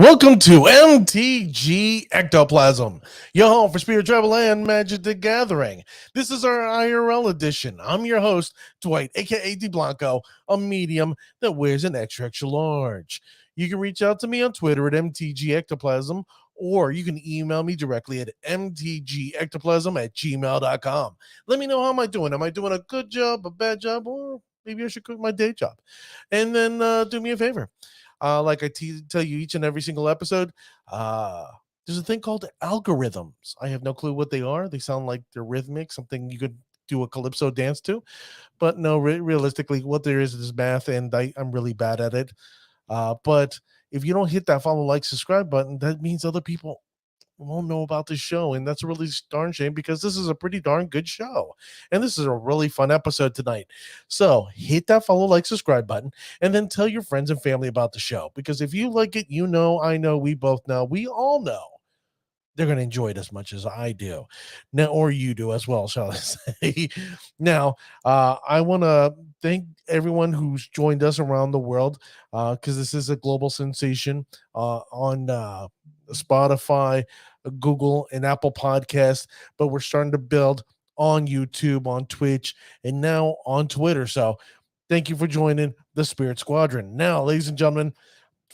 Welcome to MTG Ectoplasm, your home for spirit travel and Magic the Gathering. This is our IRL edition. I'm your host, Dwight, aka D Blanco, a medium that wears an extra large. You can reach out to me on Twitter at MTG Ectoplasm, or you can email me directly at mtgectoplasm@gmail.com. Let me know how am I doing. Am I doing a good job, a bad job, or maybe I should quit my day job? And then do me a favor. Like I tell you each and every single episode, there's a thing called algorithms. I have no clue what they are. They sound like they're rhythmic, something you could do a calypso dance to. But no, realistically, what there is math, and I'm really bad at it. But if you don't hit that follow, like, subscribe button, that means other people won't know about this show, and that's a really darn shame because this is a pretty darn good show, and this is a really fun episode tonight. So hit that follow, like, subscribe button, and then tell your friends and family about the show, because if you like it, you know, I know, we both know, we all know they're going to enjoy it as much as I do now, or you do as well, shall I say. Now, I want to thank everyone who's joined us around the world, because this is a global sensation on Spotify, Google, and Apple Podcasts, but we're starting to build on YouTube, on Twitch, and now on Twitter. So thank you for joining the Spirit Squadron. Now, ladies and gentlemen,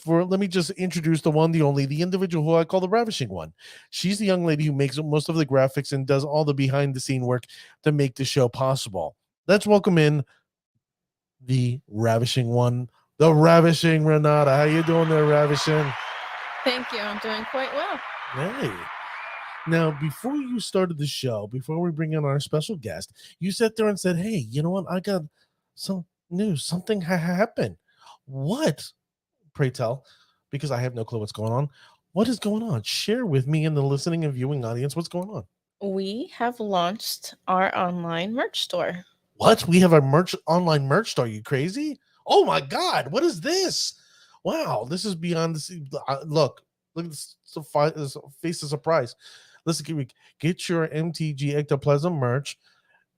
let me just introduce the one, the only, the individual who I call the Ravishing One. She's the young lady who makes most of the graphics and does all the behind-the-scene work to make the show possible. Let's welcome in the Ravishing One, the Ravishing Renata. How you doing there, Ravishing? Thank you. I'm doing quite well. Hey. Now, before you started the show, before we bring in our special guest, you sat there and said, hey, you know what? I got some news. Something happened. What? Pray tell, because I have no clue what's going on. What is going on? Share with me and the listening and viewing audience what's going on. We have launched our online merch store. What? We have a online merch store? Are you crazy? Oh my God! What is this? Wow, this is beyond the look at this face of surprise. Listen, get your MTG Ectoplasm merch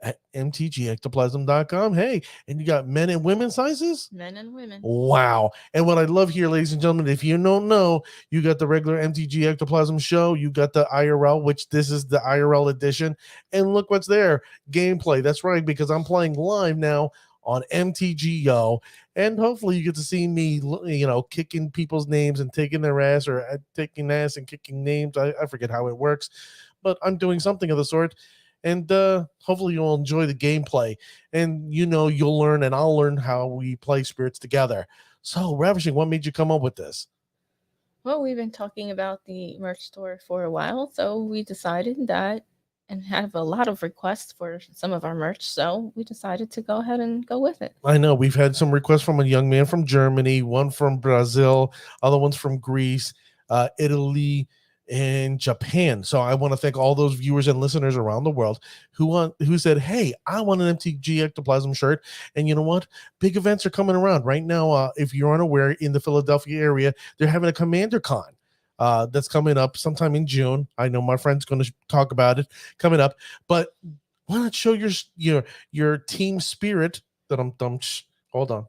at mtgectoplasm.com. Hey, and you got men and women sizes? Men and women. Wow. And what I love here, ladies and gentlemen, if you don't know, you got the regular MTG Ectoplasm show, you got the IRL, which this is the IRL edition, and look what's there. Gameplay. That's right, because I'm playing live now on MTGO, and hopefully you get to see me, you know, kicking people's names and taking their ass, or taking ass and kicking names. I forget how it works, but I'm doing something of the sort. And hopefully you'll enjoy the gameplay, and you know, you'll learn, and I'll learn how we play spirits together. So, Ravishing, what made you come up with this? Well, we've been talking about the merch store for a while, so we decided that, and have a lot of requests for some of our merch, so we decided to go ahead and go with it. I know we've had some requests from a young man from Germany, one from Brazil, other ones from Greece, Italy, and Japan. So I want to thank all those viewers and listeners around the world who said, hey, I want an MTG Ectoplasm shirt. And you know what? Big events are coming around right now. If you're unaware, in the Philadelphia area, they're having a Commander Con that's coming up sometime in June. I know my friend's going to talk about it coming up, but why not show your team spirit? Hold on.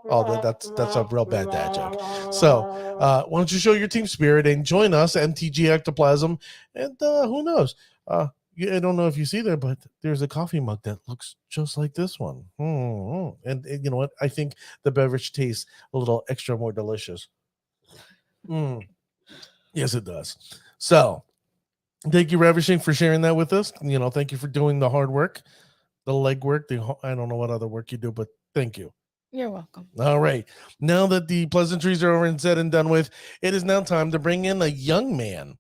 Oh, that's a real bad dad joke. So why don't you show your team spirit and join us, MTG Ectoplasm, and who knows? I don't know if you see there, but there's a coffee mug that looks just like this one. And you know what? I think the beverage tastes a little extra more delicious. Yes, it does. So thank you, Ravishing, for sharing that with us. You know, thank you for doing the hard work, the legwork. I don't know what other work you do, but thank you. You're welcome. All right. Now that the pleasantries are over and said and done with, it is now time to bring in a young man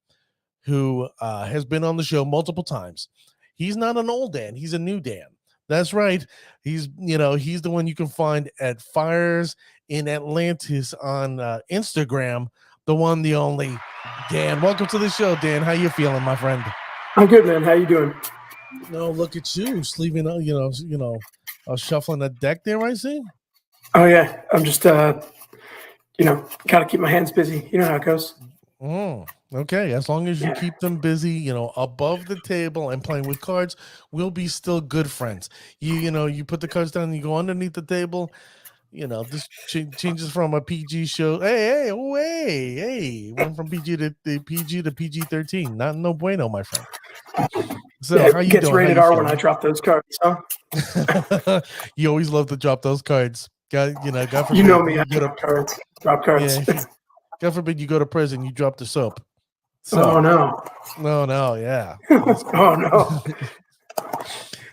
who has been on the show multiple times. He's not an old Dan. He's a new Dan. That's right. He's the one you can find at Fires in Atlantis on Instagram. The one, the only Dan. Welcome to the show, Dan. How you feeling, my friend? I'm good, man. How you doing? No, look at you sleeping. Shuffling the deck there. I see. Oh yeah, I'm just gotta keep my hands busy. You know how it goes. Okay, as long as you keep them busy, above the table and playing with cards, we'll be still good friends. You put the cards down and you go underneath the table. This changes from a PG show. Hey, went from PG to the PG to PG-13. Not no bueno, my friend. So Yeah, how it you gets doing? How rated you R when I feeling? drop those cards. Huh? You always love to drop those cards. God forbid You know me. I you go to drop cards. yeah. God forbid you go to prison, you drop the soap. Oh So no. no, yeah. Oh no.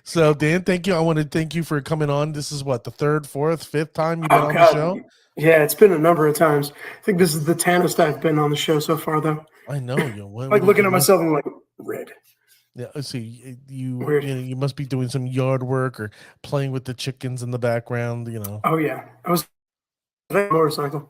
So Dan, thank you. I want to thank you for coming on. This is what, the third, fourth, fifth time you've been Oh on the god. show? Yeah, it's been a number of times. I think this is the tannest I've been on the show so far, though. I know you. Like looking at myself, I'm like red. Yeah, let's see. You Weird. you must be doing some yard work or playing with the chickens in the background. Oh yeah, I was on a motorcycle.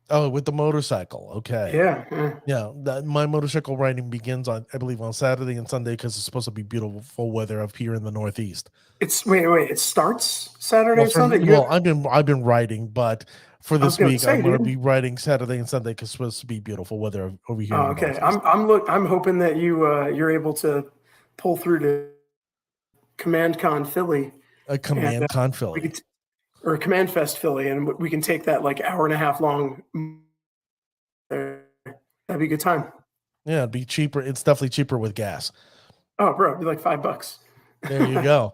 Oh, with the motorcycle. Okay. Yeah. Yeah, my motorcycle riding begins on, I believe, on Saturday and Sunday because it's supposed to be beautiful weather up here in the Northeast. It's wait. It starts Saturday Well, or Sunday. I've been riding, but for this week I'm going to dude. be riding Saturday and Sunday because it's supposed to be beautiful weather over here. Oh, in the okay. Northeast. I'm hoping that you're able to pull through to Command Con Philly. A Command Con Philly. Or a Command Fest Philly, and we can take that like hour and a half long. That'd be a good time. Yeah, it'd be cheaper. It's definitely cheaper with gas. Oh, bro, it'd be like $5. There you go.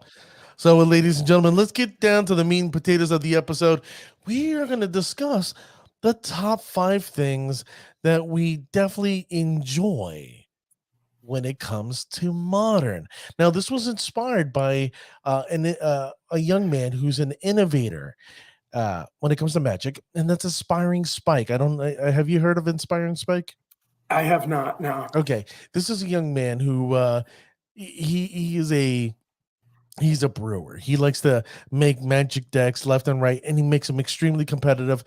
So, ladies and gentlemen, let's get down to the meat and potatoes of the episode. We are going to discuss the top 5 things that we definitely enjoy when it comes to modern. Now, this was inspired by a young man who's an innovator when it comes to magic, and that's Apiring Skike. Have you heard of Apiring Skike? I have not. No. Okay, this is a young man who he's a brewer. He likes to make magic decks left and right, and he makes them extremely competitive.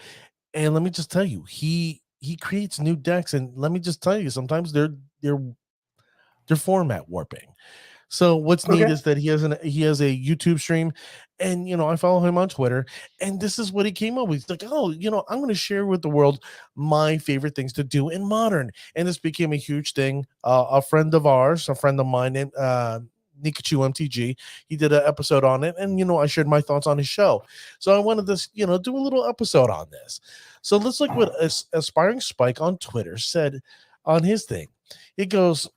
And let me just tell you, he creates new decks, and let me just tell you, sometimes they're format warping. So what's neat is that he has a YouTube stream, and I follow him on Twitter, and this is what he came up with. He's like, oh, I'm going to share with the world my favorite things to do in modern, and this became a huge thing. A friend of mine named Nikachu MTG, he did an episode on it, and I shared my thoughts on his show. So I wanted to do a little episode on this. So let's look what Apiring Skike on Twitter said on his thing. It goes,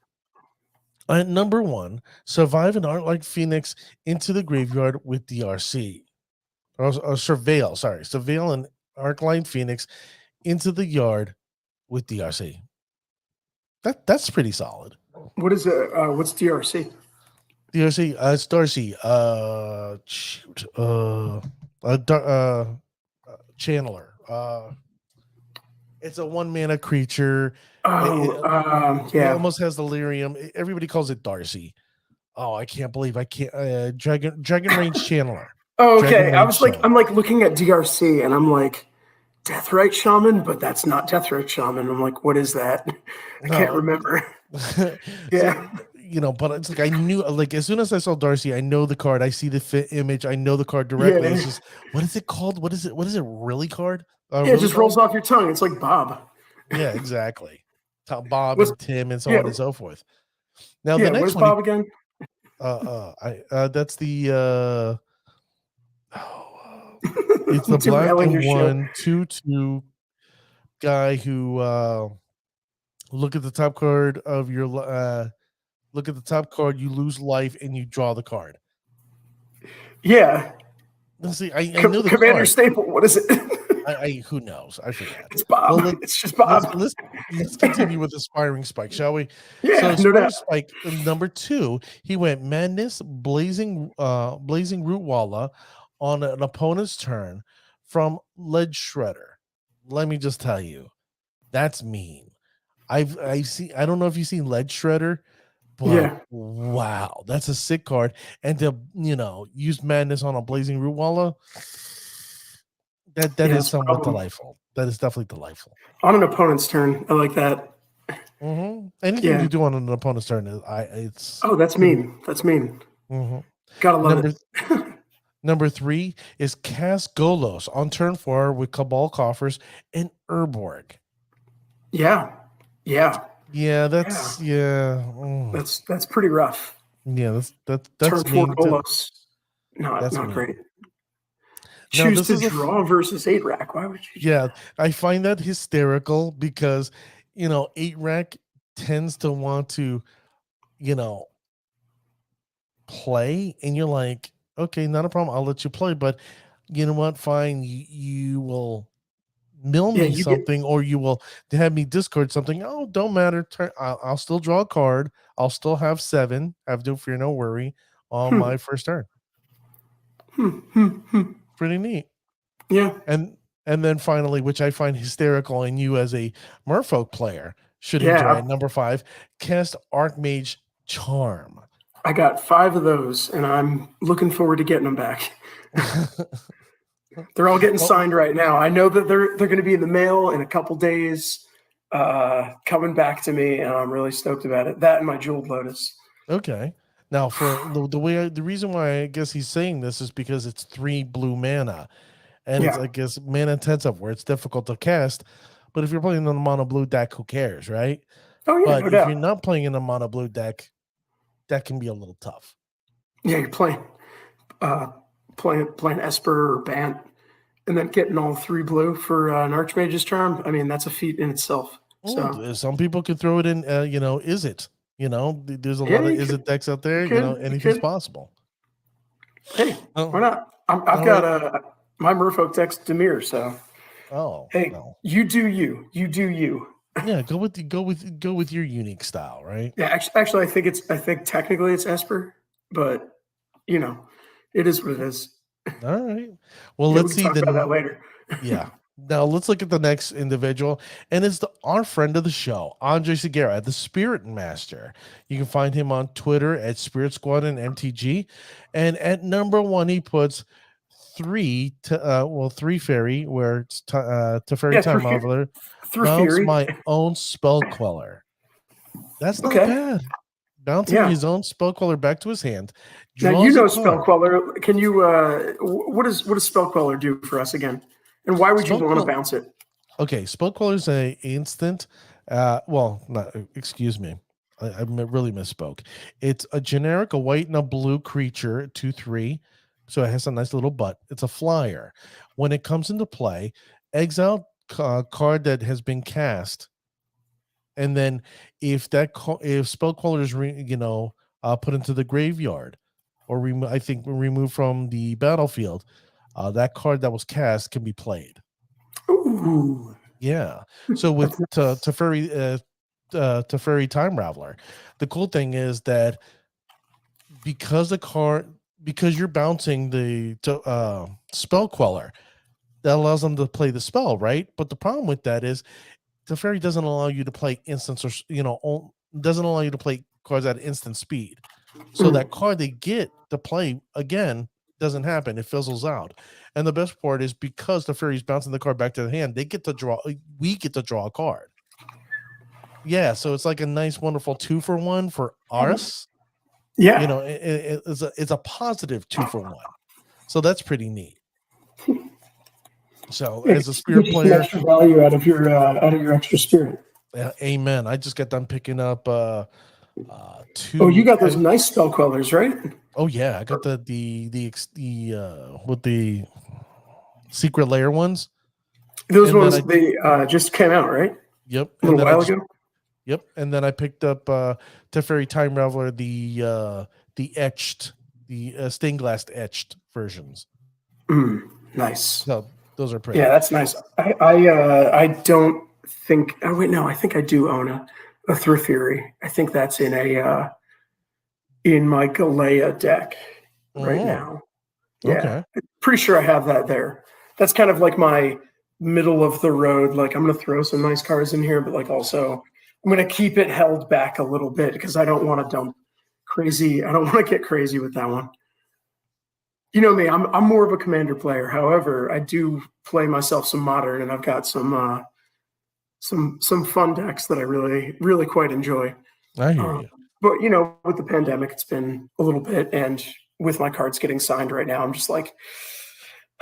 at number 1, survive an art like Phoenix into the graveyard with DRC. Or surveil an Arcline Phoenix into the yard with DRC. That's pretty solid. What is it? What's DRC? DRC, it's Darcy. Channeler. It's a 1-mana creature. It almost has delirium. Everybody calls it Darcy. Oh, I can't believe I can't. Dragon Range Channeler. Oh, okay. I'm like looking at DRC, and I'm like, Deathrite Shaman, but that's not Deathrite Shaman. I'm like, what is that? I can't remember. Yeah. So, but it's like I knew, like as soon as I saw Darcy, I know the card. I see the fit image. I know the card directly. Yeah. It's just, what is it called? What is it really card? It just rolls off your tongue. It's like Bob. Yeah, exactly. Bob and Tim and so on and so forth. Now the next what is Bob again? That's the it's the black and 1/2/2 guy who look at the top card of your look at the top card, you lose life and you draw the card. Yeah. Let's see, I know the Commander card. Staple. What is it? Who knows? I forget. It's Bob. Well, it's just Bob. Let's continue with Apiring Skike, shall we? Yeah, so Apiring Skike, number 2, he went Madness, Blazing Root Walla on an opponent's turn from Ledge Shredder. Let me just tell you, that's mean. I've seen. I don't know if you've seen Ledge Shredder. But wow, that's a sick card. And to use Madness on a Blazing Root Walla, that is somewhat delightful. That is definitely delightful. On an opponent's turn, I like that. Mm-hmm. Anything you do on an opponent's turn it's that's mean. That's mean. Mm-hmm. Gotta love it. Number 3 is cast Golos on turn 4 with Cabal Coffers and Urborg. Yeah. That's That's pretty rough. Yeah, that's turn 4 mean. Golos. Not mean. great. choose to draw versus 8-rack? Why would you? Yeah, I find that hysterical because 8-rack tends to want to, play, and you're like, okay, not a problem. I'll let you play, but you know what? Fine, you will mill me something, or you will have me discard something. Oh, don't matter. I'll still draw a card. I'll still have 7. Have no fear, no worry on my first turn. Pretty neat. Yeah. And then finally, which I find hysterical, and you as a Merfolk player should enjoy at number 5, cast Archmage Charm. I got 5 of those, and I'm looking forward to getting them back. They're all getting signed right now. I know that they're going to be in the mail in a couple days, coming back to me, and I'm really stoked about it. That and my Jeweled Lotus. Okay. Now, for the reason why I guess he's saying this is because it's 3 blue mana, and it's, I guess, mana intensive, where it's difficult to cast. But if you're playing in a mono blue deck, who cares, right? Oh yeah, but no if doubt. You're not playing in a mono blue deck, that can be a little tough. Yeah, you're playing Esper or Bant, and then getting all 3 blue for an Archmage's Charm. I mean, that's a feat in itself. So some people can throw it in. Is it? There's a lot of is it decks out there. Anything's possible. Hey, why not? I've got my Merfolk deck's Dimir, so. Hey, you do you. You do you. Yeah, go with your unique style, right? Yeah, actually, I think technically it's Esper, but it is what it is. All right. Well, let's see talk about that later. Yeah. Now let's look at the next individual, and it's our friend of the show, Andre Segura, the Spirit Master. You can find him on Twitter at Spirit Squad and MTG, and at number 1 he puts 3 fairy, where it's Teferi Time Traveler mounts my own Spellqueller. That's not bad. Bouncing his own Spellqueller back to his hand. Now Spellqueller. Can you? What does Spellqueller do for us again? And why would you want to bounce it? Okay, Spellqueller is an instant. Excuse me. I really misspoke. It's a generic, a white and a blue creature, 2/3. So it has a nice little butt. It's a flyer. When it comes into play, exile a card that has been cast, and then if Spellqueller is put into the graveyard, or removed from the battlefield, that card that was cast can be played. Ooh. Yeah. So with Teferi Time Traveler, the cool thing is that because you're bouncing the Spellqueller, that allows them to play the spell, right? But the problem with that is Teferi doesn't allow you to play instants, or doesn't allow you to play cards at instant speed. So that card they get to play again doesn't happen. It fizzles out. And the best part is, because the fairy's bouncing the card back to the hand, we get to draw a card. Yeah, so it's like a nice, wonderful 2-for-1 for us. Yeah. It's a positive 2-for-1. So that's pretty neat. So as a Spirit player, extra value out of your extra Spirit. Amen. I just got done picking up 2. Oh, you got those nice Spellquellers, right? Oh yeah, I got the with the secret layer ones. Those ones they just came out, right? Yep, a little while ago. Yep, and then I picked up Teferi Time Traveler, the stained glass etched versions. Nice. So those are pretty. Yeah, that's nice. I don't think. Oh wait, no, I think I do own a Thrift Fury. I think that's in my Galea deck right now. Yeah, okay. Pretty sure I have that there. That's kind of like my middle of the road. Like, I'm going to throw some nice cards in here, but like also I'm going to keep it held back a little bit because I don't want to dump crazy. I don't want to get crazy with that one. You know me, I'm more of a Commander player. However, I do play myself some Modern, and I've got some fun decks that I really, really quite enjoy. I hear you. But, with the pandemic, it's been a little bit. And with my cards getting signed right now, I'm just like,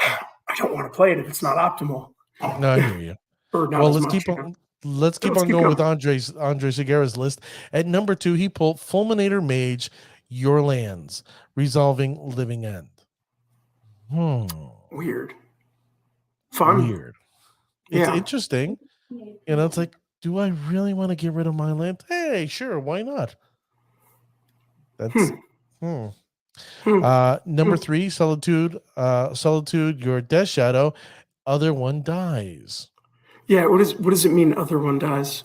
I don't want to play it if it's not optimal. No, I hear you. Well, let's keep on going with Andre Segura's list. At number 2, he pulled Fulminator Mage, Your Lands, Resolving Living End. Weird. Fun. Weird. It's Yeah. interesting. It's like, do I really want to get rid of my land? Hey, sure, why not? That's number 3, solitude. Solitude, your death shadow, other one dies. Yeah, what does it mean other one dies?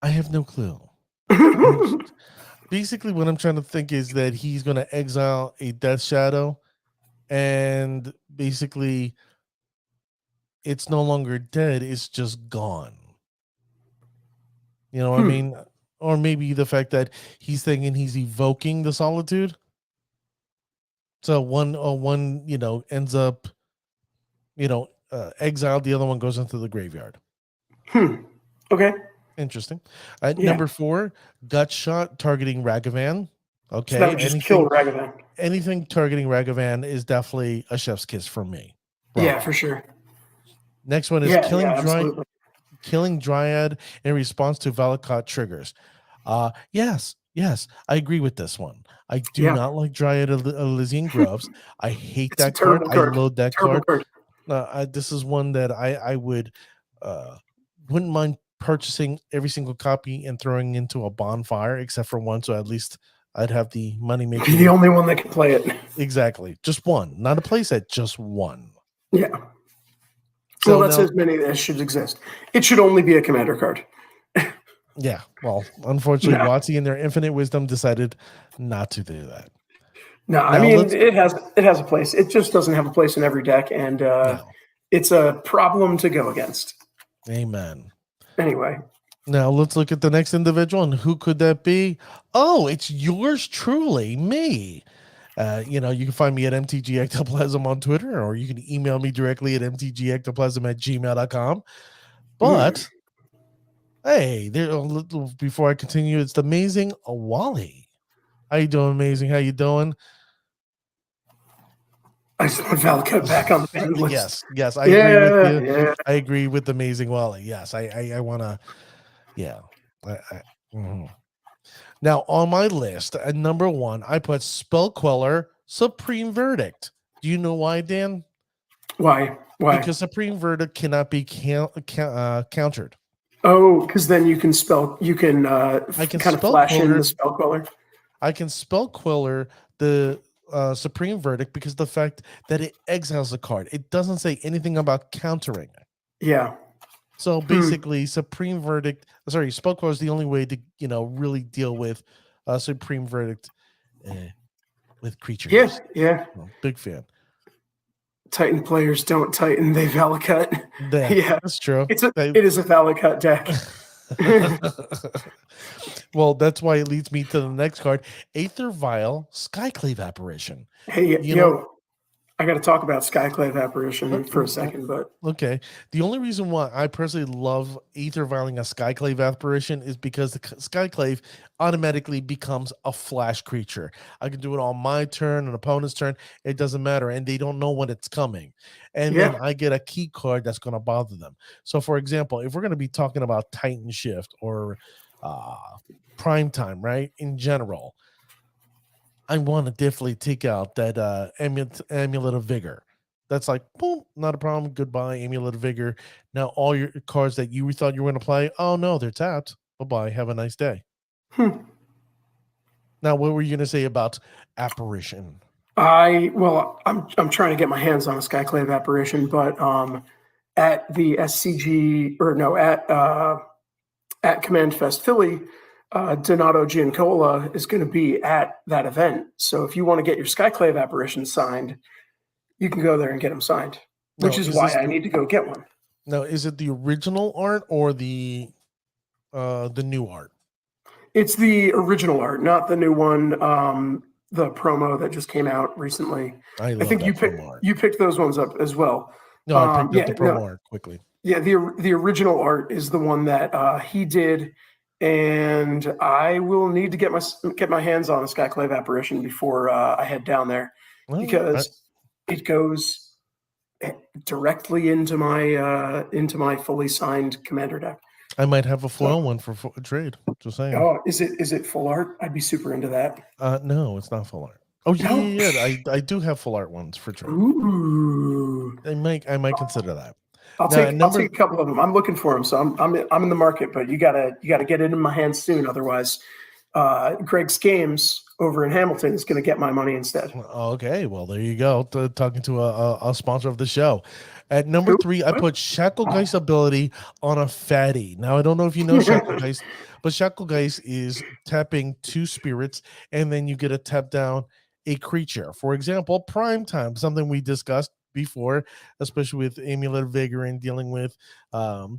I have no clue. Basically, what I'm trying to think is that he's going to exile a death shadow, and basically, it's no longer dead; it's just gone. You know what I mean? Or maybe the fact that he's thinking he's evoking the solitude. So one ends up, exiled. The other one goes into the graveyard. Okay. Interesting. Yeah. Number 4, gut shot targeting Ragavan. Okay. So that would just kill Ragavan. Anything targeting Ragavan is definitely a chef's kiss from me. Yeah, for sure. Next one is killing Dryad in response to Valakut triggers. Yes, I agree with this one. I do not like Dryad Elysian Groves. I hate that card. I load that card. This is one that I wouldn't mind purchasing every single copy and throwing into a bonfire, except for one, so at least I'd have the money making. Be the only one that can play it. Exactly, just one, not a playset, just one. Yeah. So that's as many as should exist. It should only be a commander card. Yeah. Well, unfortunately, WotC in their infinite wisdom decided not to do that. No, I mean it has a place. It just doesn't have a place in every deck, and it's a problem to go against. Amen. Anyway. Now let's look at the next individual, and who could that be? Oh, it's yours truly, me. You can find me at mtgectoplasm on Twitter, or you can email me directly at mtgectoplasm@gmail.com. But hey, before I continue, it's the amazing Wally. How you doing, amazing? How you doing? I just want Valakut back on the ban list. Yes, I agree with you. Yeah. I agree with amazing Wally. Yes, I want to. Yeah. Now on my list, at number 1, I put Spellqueller Supreme Verdict. Do you know why, Dan? Why? Because Supreme Verdict cannot be countered. Oh, because then you can I can kind of flash in the Spellqueller. I can Spellqueller the Supreme Verdict because the fact that it exiles a card. It doesn't say anything about countering it. Yeah. So basically, Spellqueller is the only way to really deal with Supreme Verdict with creatures. Yeah. Big fan. Titan players don't Titan, they Valakut. Yeah, that's true. It is a Valakut deck. Well, that's why it leads me to the next card, Aether Vial Skyclave Apparition. Hey, I got to talk about Skyclave Apparition for a second, but okay. The only reason why I personally love Aether Vialing a Skyclave Apparition is because the Skyclave automatically becomes a flash creature. I can do it on my turn, an opponent's turn. It doesn't matter, and they don't know when it's coming. And then I get a key card that's going to bother them. So, for example, if we're going to be talking about Titan Shift or Prime Time, right? In general, I want to definitely take out that Amulet of Vigor. That's like, boom, not a problem. Goodbye, Amulet of Vigor. Now all your cards that you thought you were going to play, oh no, they're tapped. Bye-bye. Have a nice day. Now, what were you going to say about Apparition? I'm trying to get my hands on a Skyclave Apparition, but at the SCG at Command Fest Philly, Donato Giancola is going to be at that event. So if you want to get your Skyclave Apparition signed, you can go there and get them signed, which is why I need to go get one. Now, is it the original art or the new art? It's the original art, not the new one, the promo that just came out recently. I think you picked those ones up as well. No, I picked up the promo art quickly. Yeah, the original art is the one that he did. And I will need to get my hands on a Skyclave Apparition before I head down there, because it goes directly into my fully signed commander deck. I might have a foil one for trade. Just saying. Oh, is it full art? I'd be super into that. No, it's not full art. Oh yeah, No? yeah. I do have full art ones for trade. Ooh. I might consider that. I'll Now, take a couple of them. I'm looking for them, so I'm in the market. But you gotta get it in my hands soon, otherwise, Greg's Games over in Hamilton is going to get my money instead. Okay, well there you go. Talking to a sponsor of the show. At number Who? 3, I What? put Shacklegeist ability on a fatty. Now I don't know if you know Shacklegeist, but Shacklegeist is tapping 2 spirits, and then you get to tap down a creature. For example, Prime Time, something we discussed before, especially with Amulet of Vigor and dealing with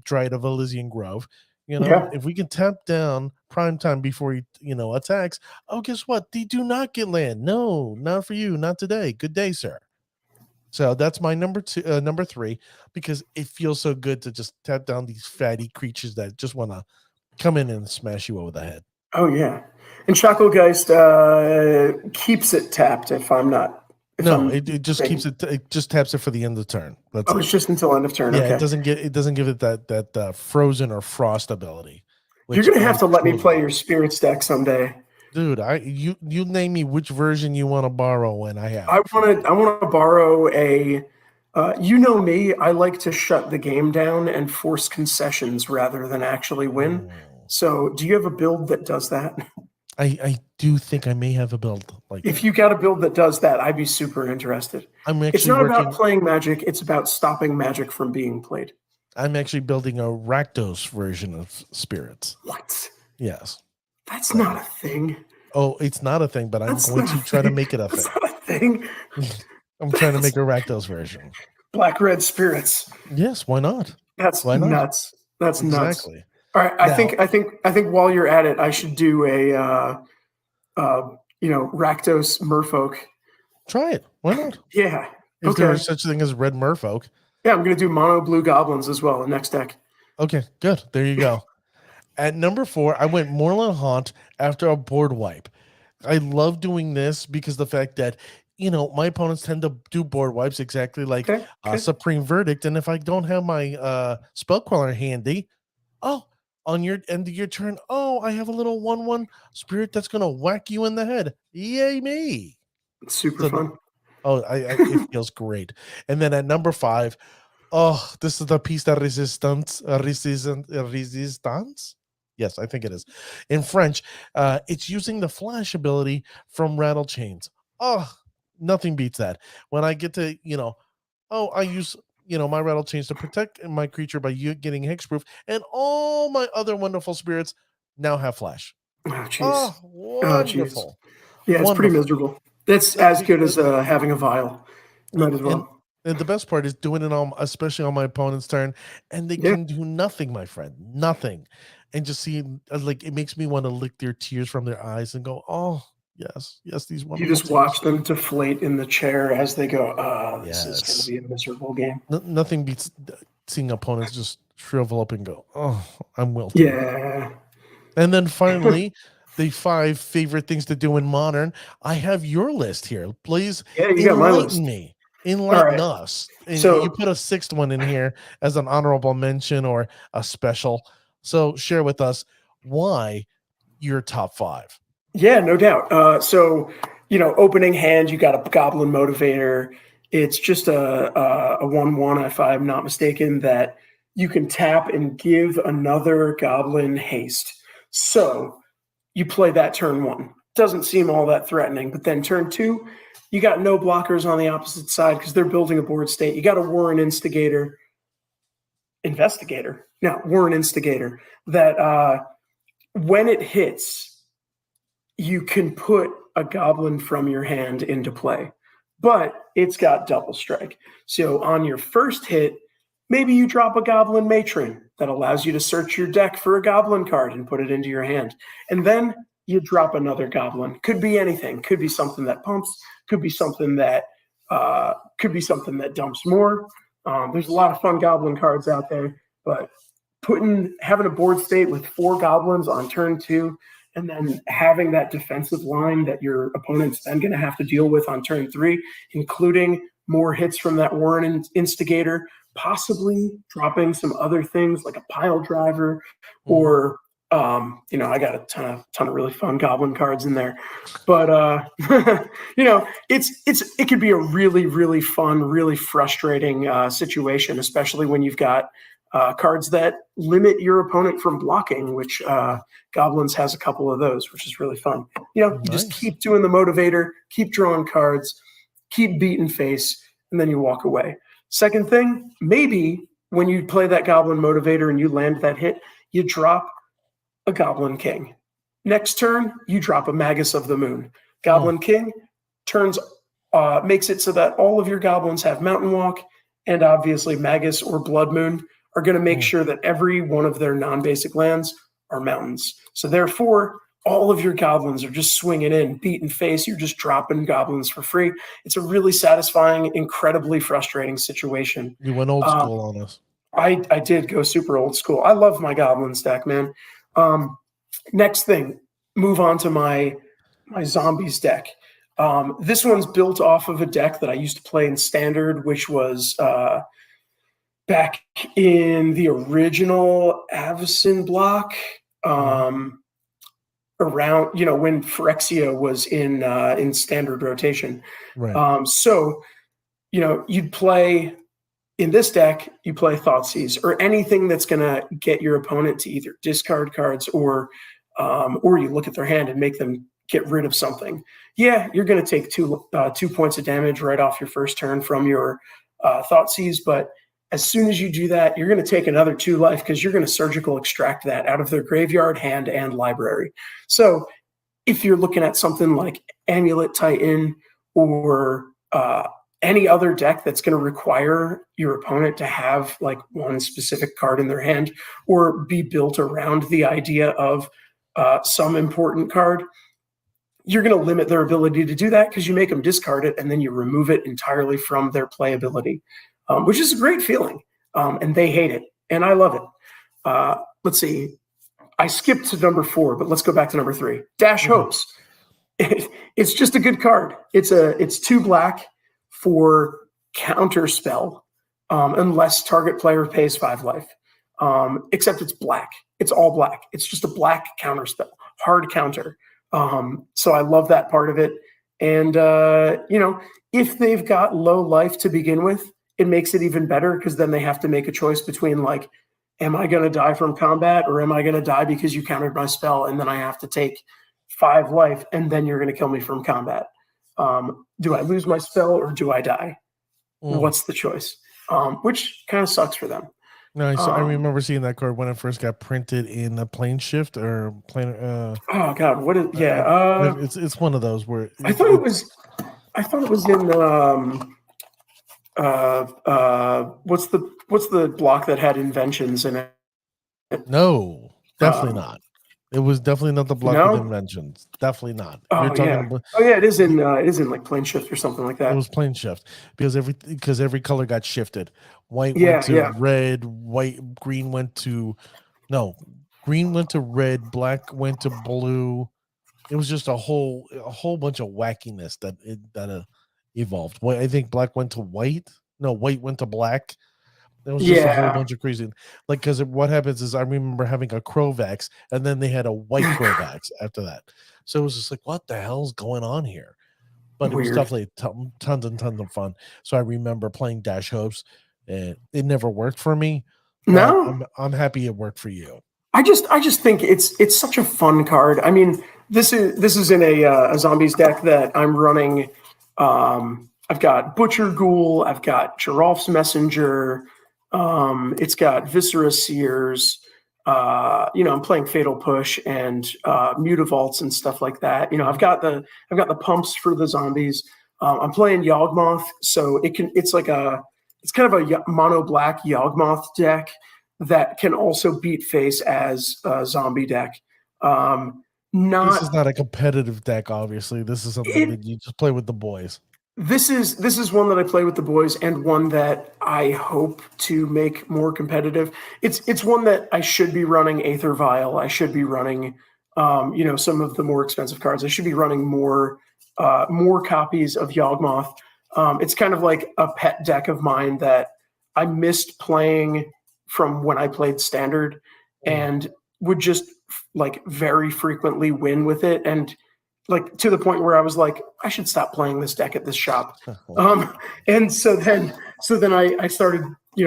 Dryad of Elysian Grove. You know, Yeah. if we can tap down Prime Time before he, attacks, oh, guess what? They do not get land. No, not for you, not today. Good day, sir. So that's my number 3, because it feels so good to just tap down these fatty creatures that just want to come in and smash you over the head. Oh yeah. And Shacklegeist keeps it tapped if I'm not. It just keeps it. It just taps it for the end of the turn. That's Oh, it's just until end of turn. Yeah, Okay. it doesn't give it that frozen or frost ability. You're gonna have to let me totally play love. your spirits deck someday. Dude, you name me which version you want to borrow, and I have. I want to borrow a. You know me, I like to shut the game down and force concessions rather than actually win. So, do you have a build that does that? I do think I may have a build like If that. you got a build that does that, I'd be super interested. It's not about playing Magic; it's about stopping Magic from being played. I'm actually building a Rakdos version of spirits. What? Yes. That's not a thing. Oh, it's not a thing, but I'm going to try to make it a thing. That's not a thing. I'm trying to make a Rakdos version. Black red spirits. Yes, why not? That's Why not? nuts. That's nuts. Exactly. All right, I think while you're at it, I should do a Rakdos Merfolk. Try it. Why not? Yeah. If there is such a thing as red merfolk. Yeah, I'm gonna do mono blue goblins as well in next deck. Okay, good. There you go. At number 4, I went Moorland Haunt after a board wipe. I love doing this because the fact that, my opponents tend to do board wipes exactly like Supreme Verdict. And if I don't have my Spellqueller handy, on your end of your turn, I have a little 1/1 spirit that's going to whack you in the head. Yay me. It's super fun. It feels great. And then at number 5, this is the piece that resistance. Yes, I think it is. In French, it's using the flash ability from Rattle Chains. Nothing beats that. When I get to, I use, my Rattle Chains to protect my creature by you getting hexproof, and all my other wonderful spirits now have flash. Oh, jeez. Wonderful. Yeah, it's pretty miserable. That's as good as having a vial. Might as well. And the best part is doing it on, especially on my opponent's turn, and they can do nothing, my friend, nothing. And just seeing, it makes me want to lick their tears from their eyes and go, oh, yes, these wonderful. You just watch them deflate in the chair as they go, this is going to be a miserable game. Nothing beats seeing opponents just shrivel up and go, oh, I'm wilting. Yeah. And then finally, the 5 favorite things to do in Modern. I have your list here. Please enlighten me. Enlighten us. And so you put a 6th one in here as an honorable mention or a special. So share with us why your top 5. Yeah, no doubt. So, opening hand, you got a Goblin Motivator. It's just a 1/1, if I'm not mistaken, that you can tap and give another Goblin haste. So you play that turn 1. Doesn't seem all that threatening, but then turn 2, you got no blockers on the opposite side because they're building a board state. You got a Warren Investigator that when it hits, you can put a goblin from your hand into play, but it's got double strike. So on your first hit, maybe you drop a Goblin Matron that allows you to search your deck for a goblin card and put it into your hand. And then you drop another goblin. Could be anything. Could be something that pumps. Could be something that dumps more. There's a lot of fun goblin cards out there, but having a board state with 4 goblins on turn 2, and then having that defensive line that your opponent's then going to have to deal with on turn 3, including more hits from that Warren Instigator, possibly dropping some other things like a pile driver, or I got a ton of really fun goblin cards in there. But it could be a really, really fun, really frustrating situation, especially when you've got cards that limit your opponent from blocking, which Goblins has a couple of those, which is really fun. You just keep doing the motivator, keep drawing cards, keep beating face, and then you walk away. Second thing, maybe when you play that Goblin motivator and you land that hit, you drop a Goblin King. Next turn, you drop a Magus of the Moon. Goblin King makes it so that all of your goblins have Mountain Walk, and obviously Magus or Blood Moon are going to make sure that every one of their non-basic lands are mountains. So therefore, all of your goblins are just swinging in, beating face. You're just dropping goblins for free. It's a really satisfying, incredibly frustrating situation. You went old school on us. I did go super old school. I love my goblins deck, man. Next thing, move on to my zombies deck. This one's built off of a deck that I used to play in Standard, which was back in the original Avacyn block, around when Phyrexia was in Standard rotation. Right. So you'd play in this deck, you play Thoughtseize or anything that's going to get your opponent to either discard cards or you look at their hand and make them get rid of something. Yeah, you're going to take 2 points of damage right off your first turn from your Thoughtseize, but as soon as you do that, you're going to take another 2 life because you're going to surgical extract that out of their graveyard, hand, and library. So if you're looking at something like Amulet Titan or any other deck that's going to require your opponent to have like one specific card in their hand or be built around the idea of some important card, you're going to limit their ability to do that because you make them discard it and then you remove it entirely from their playability, which is a great feeling. And they hate it. And I love it. Let's see. I skipped to number 4, but let's go back to number 3. Dash Hopes. It's just a good card. It's 2 black for counter spell, unless target player pays 5 life. Except it's black. It's all black. It's just a black counter spell, hard counter. So I love that part of it. And if they've got low life to begin with, it makes it even better because then they have to make a choice between like, am I going to die from combat or am I going to die because you countered my spell and then I have to take 5 life and then you're going to kill me from combat? Do I lose my spell or do I die? What's the choice? Which kind of sucks for them. No, I remember seeing that card when it first got printed in a Plane Shift or Plane. Oh God, what is? Yeah, it's one of those where I thought it was in what's the block that had inventions in it? No, definitely not. It was definitely not the block with inventions. Definitely not. Oh yeah, it is in like Plane Shift or something like that. It was Plane Shift because every color got shifted. White went to red. Green went to red. Black went to blue. It was just a whole bunch of wackiness that evolved. I think black went to white. No, white went to black. It was just a whole bunch of crazy. Like, because what happens is I remember having a Crovax, and then they had a white Crovax after that. So it was just like, what the hell's going on here? But Weird. It was definitely tons and tons of fun. So I remember playing Dash Hopes, and it never worked for me. No, I'm happy it worked for you. I just think it's such a fun card. I mean, this is in a zombies deck that I'm running. I've got Butcher Ghoul. I've got Giraffe's Messenger. It's got Viscera Seers. I'm playing Fatal Push and Mutavaults and stuff like that. I've got the pumps for the zombies. I'm playing Yawgmoth, so it's kind of a mono black Yawgmoth deck that can also beat face as a zombie deck. This is not a competitive deck, obviously. This is something that you just play with the boys. This is one that I play with the boys and one that I hope to make more competitive. It's one that I should be running Aether Vial. I should be running, some of the more expensive cards. I should be running more copies of Yawgmoth. It's kind of like a pet deck of mine that I missed playing from when I played Standard, and would just like very frequently win with it, and like to the point where I was like, I should stop playing this deck at this shop. And so then I started,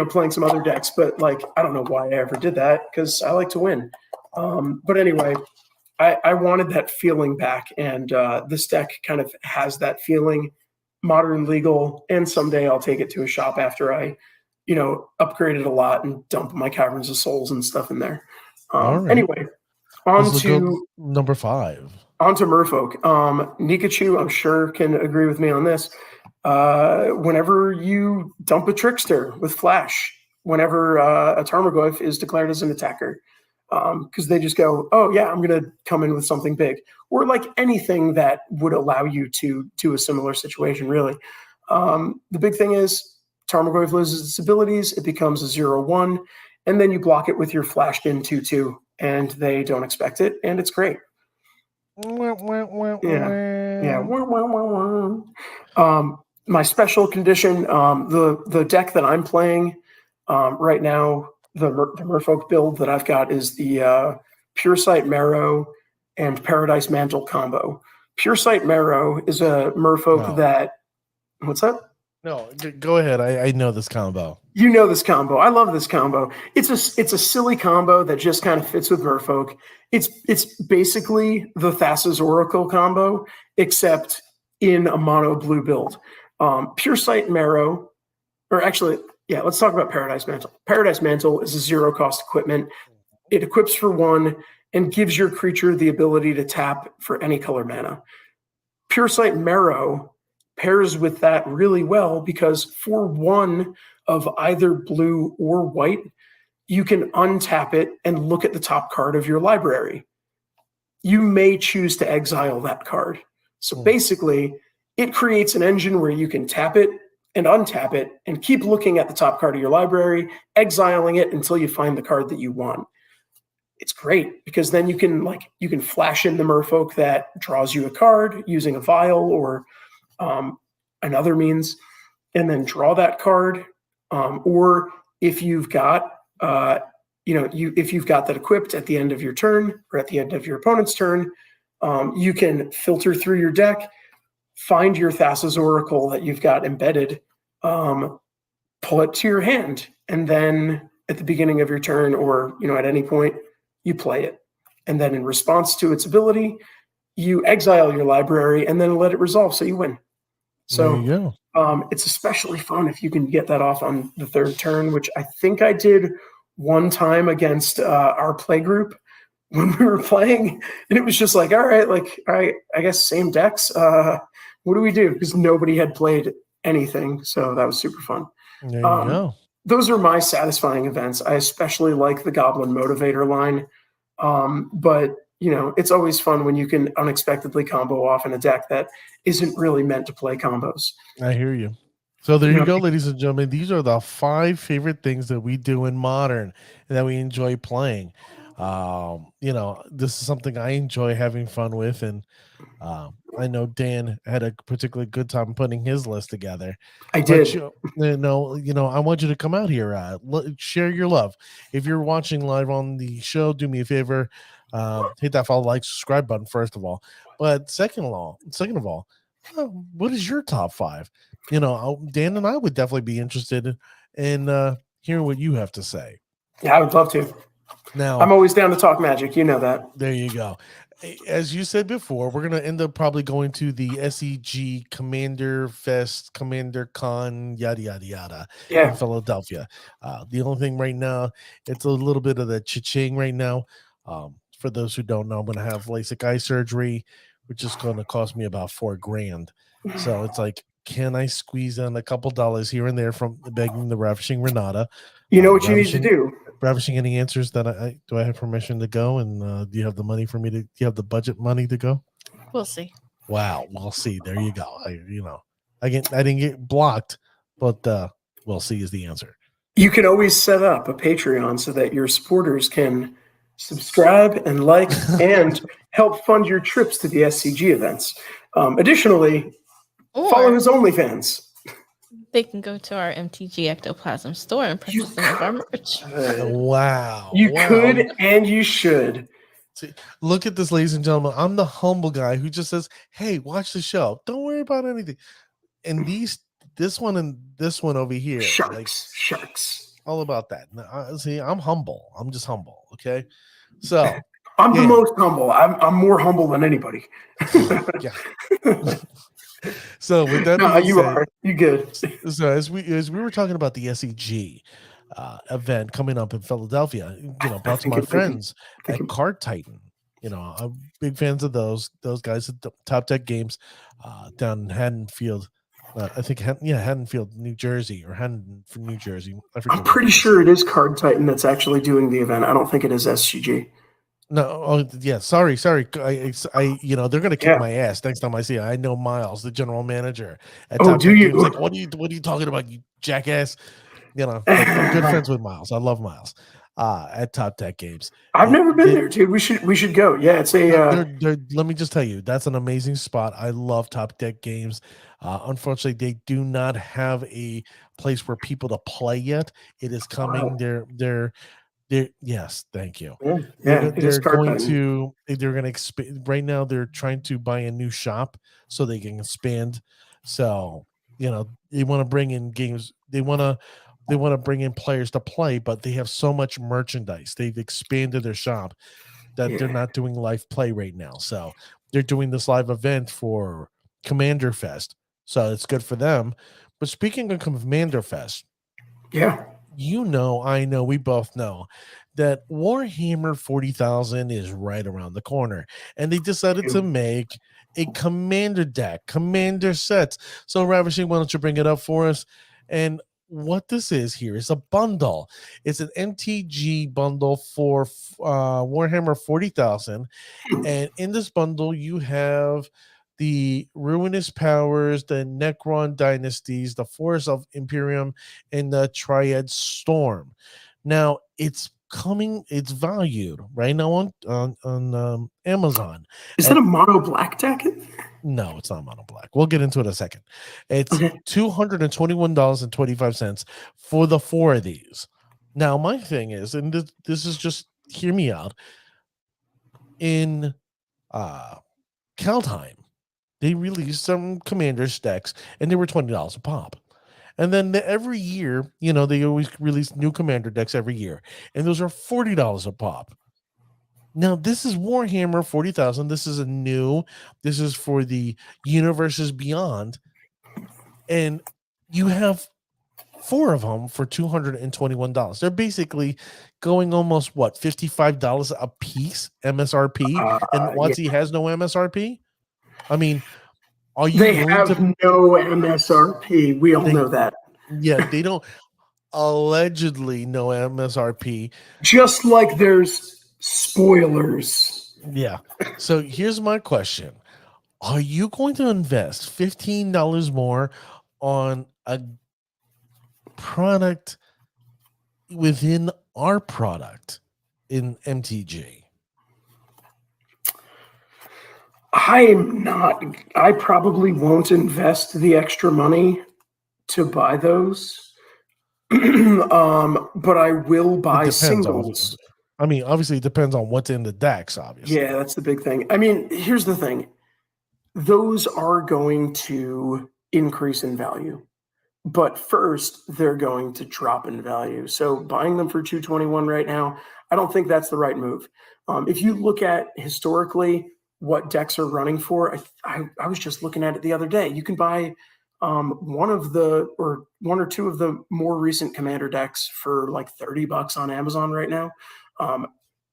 playing some other decks, but like, I don't know why I ever did that, because I like to win. But anyway, I wanted that feeling back, and this deck kind of has that feeling, modern, legal, and someday I'll take it to a shop after I, upgrade it a lot and dump my Caverns of Souls and stuff in there. right. Anyway, on Let's to go number 5. On to Merfolk. Nikachu, I'm sure, can agree with me on this. Whenever you dump a Trickster with Flash, whenever a Tarmogoyf is declared as an attacker, because they just go, oh, yeah, I'm going to come in with something big. Or like anything that would allow you to do a similar situation, really. The big thing is Tarmogoyf loses its abilities, it becomes a 0/1, and then you block it with your flashed in 2/2, and they don't expect it, and it's great. Yeah. My special condition, the deck that I'm playing right now, the Merfolk build that I've got is the Pure Sight Marrow and Paradise Mantle combo. Pure Sight Marrow is a Merfolk that... What's that? No, go ahead. I know this combo. You know this combo. I love this combo. It's a silly combo that just kind of fits with Merfolk. It's basically the Thassa's Oracle combo, except in a mono blue build. Pure Sight Marrow, or actually, yeah, let's talk about Paradise Mantle. Paradise Mantle is a 0-cost equipment. It equips for 1 and gives your creature the ability to tap for any color mana. Pure Sight Marrow pairs with that really well, because for 1 of either blue or white, you can untap it and look at the top card of your library. You may choose to exile that card. So basically, it creates an engine where you can tap it and untap it and keep looking at the top card of your library, exiling it until you find the card that you want. It's great, because then you can flash in the Merfolk that draws you a card using a vial or another means, and then draw that card. Or if you've got if you've got that equipped at the end of your turn or at the end of your opponent's turn, you can filter through your deck, find your Thassa's Oracle that you've got embedded, pull it to your hand, and then at the beginning of your turn, or at any point, you play it. And then in response to its ability, you exile your library and then let it resolve, so you win. So there you go. It's especially fun if you can get that off on the 3rd turn, which I think I did one time against our play group when we were playing, and it was just like, all right, I guess same decks. What do we do? Because nobody had played anything, so that was super fun. There you go. Those are my satisfying events. I especially like the Goblin Motivator line, but it's always fun when you can unexpectedly combo off in a deck that isn't really meant to play combos. I hear you. So there you go, ladies and gentlemen. These are the 5 favorite things that we do in Modern and that we enjoy playing. This is something I enjoy having fun with, and I know Dan had a particularly good time putting his list together. I did. But, I want you to come out here, share your love. If you're watching live on the show, do me a favor, hit that follow, like, subscribe button first of all. But second of all, what is your top 5? Dan and I would definitely be interested in hearing what you have to say. Yeah, I would love to. Now, I'm always down to talk Magic. You know that. There you go. As you said before, we're going to end up probably going to the SEG Commander Fest, Commander Con, yada, yada, yada, in Philadelphia. The only thing right now, it's a little bit of the cha-ching right now. For those who don't know, I'm going to have LASIK eye surgery, which is going to cost me about $4,000. So it's like, can I squeeze in a couple dollars here and there from begging the Ravishing Renata? You know what you need to do. Ravishing, any answers that do I have permission to go? And do you have the money for me do you have the budget money to go? We'll see. Wow. We'll see. There you go. I didn't get blocked, but we'll see is the answer. You can always set up a Patreon so that your supporters can subscribe and like and help fund your trips to the SCG events. Additionally, follow his OnlyFans. they can go to our MTG Ectoplasm store and purchase some of our merch. Wow. You wow. could and you should. See, look at this, ladies and gentlemen. I'm the humble guy who just says, "Hey, watch the show. Don't worry about anything." And this one and this one over here, like Sharks. all about that. See, I'm humble. I'm just humble. Okay, so I'm the yeah. most humble. I'm more humble than anybody. Yeah. So with that No, being you said, are. You good? So as we were talking about the SEG event coming up in Philadelphia, brought to my friends at Card Titan. I'm big fans of those guys at Top Tech Games down in Haddonfield. I think Haddonfield, New Jersey, or Haddon from New Jersey. I'm pretty sure it is Card Titan that's actually doing the event. I don't think it is SCG. No, oh yeah, sorry. I they're gonna kick my ass next time I see it. I know Miles, the general manager at Top Tech Games. Like, what are you talking about, you jackass? Like, I'm good friends with Miles. I love Miles. At Top Tech Games. I've never been there, dude. We should go. Yeah, it's a. Let me just tell you, that's an amazing spot. I love Top Tech Games. Unfortunately, they do not have a place for people to play yet. It is coming. They're yes, thank you. They're going to expand. Right now, they're trying to buy a new shop so they can expand. So they want to bring in games. They want to bring in players to play, but they have so much merchandise. They've expanded their shop that they're not doing live play right now. So they're doing this live event for Commander Fest. So it's good for them. But speaking of Commander Fest, I know, we both know that Warhammer 40,000 is right around the corner, and they decided to make a commander deck, commander sets. So Ravishing, why don't you bring it up for us? And what this is here is a bundle. It's an MTG bundle for Warhammer 40,000, and in this bundle you have the Ruinous Powers, the Necron Dynasties, the Force of Imperium, and the Triad Storm. Now it's valued right now on Amazon. Is that a mono black deck? No, it's not mono black. We'll get into it in a second. It's $221.25 for the 4 of these. Now, my thing is, and this is just, hear me out. In Kaldheim, they released some commander decks, and they were $20 a pop. And then every year, they always release new commander decks every year, and those are $40 a pop. Now, this is Warhammer 40,000. This is this is for the Universes Beyond, and you have 4 of them for $221. They're basically going almost $55 a piece MSRP, and WotC has no MSRP. I mean, they have no MSRP. We all know that. Yeah, they don't. Allegedly, no MSRP. Just like there's spoilers. Yeah. So here's my question: are you going to invest $15 more on a product within our product in MTG? I'm not. I probably won't invest the extra money to buy those. But I will buy singles. I mean, obviously, it depends on what's in the decks, obviously. Yeah, that's the big thing. I mean, here's the thing. Those are going to increase in value. But first, they're going to drop in value. So buying them for $221 right now, I don't think that's the right move. If you look at historically what decks are running for, I was just looking at it the other day. You can buy one or two of the more recent commander decks for like $30 on Amazon right now.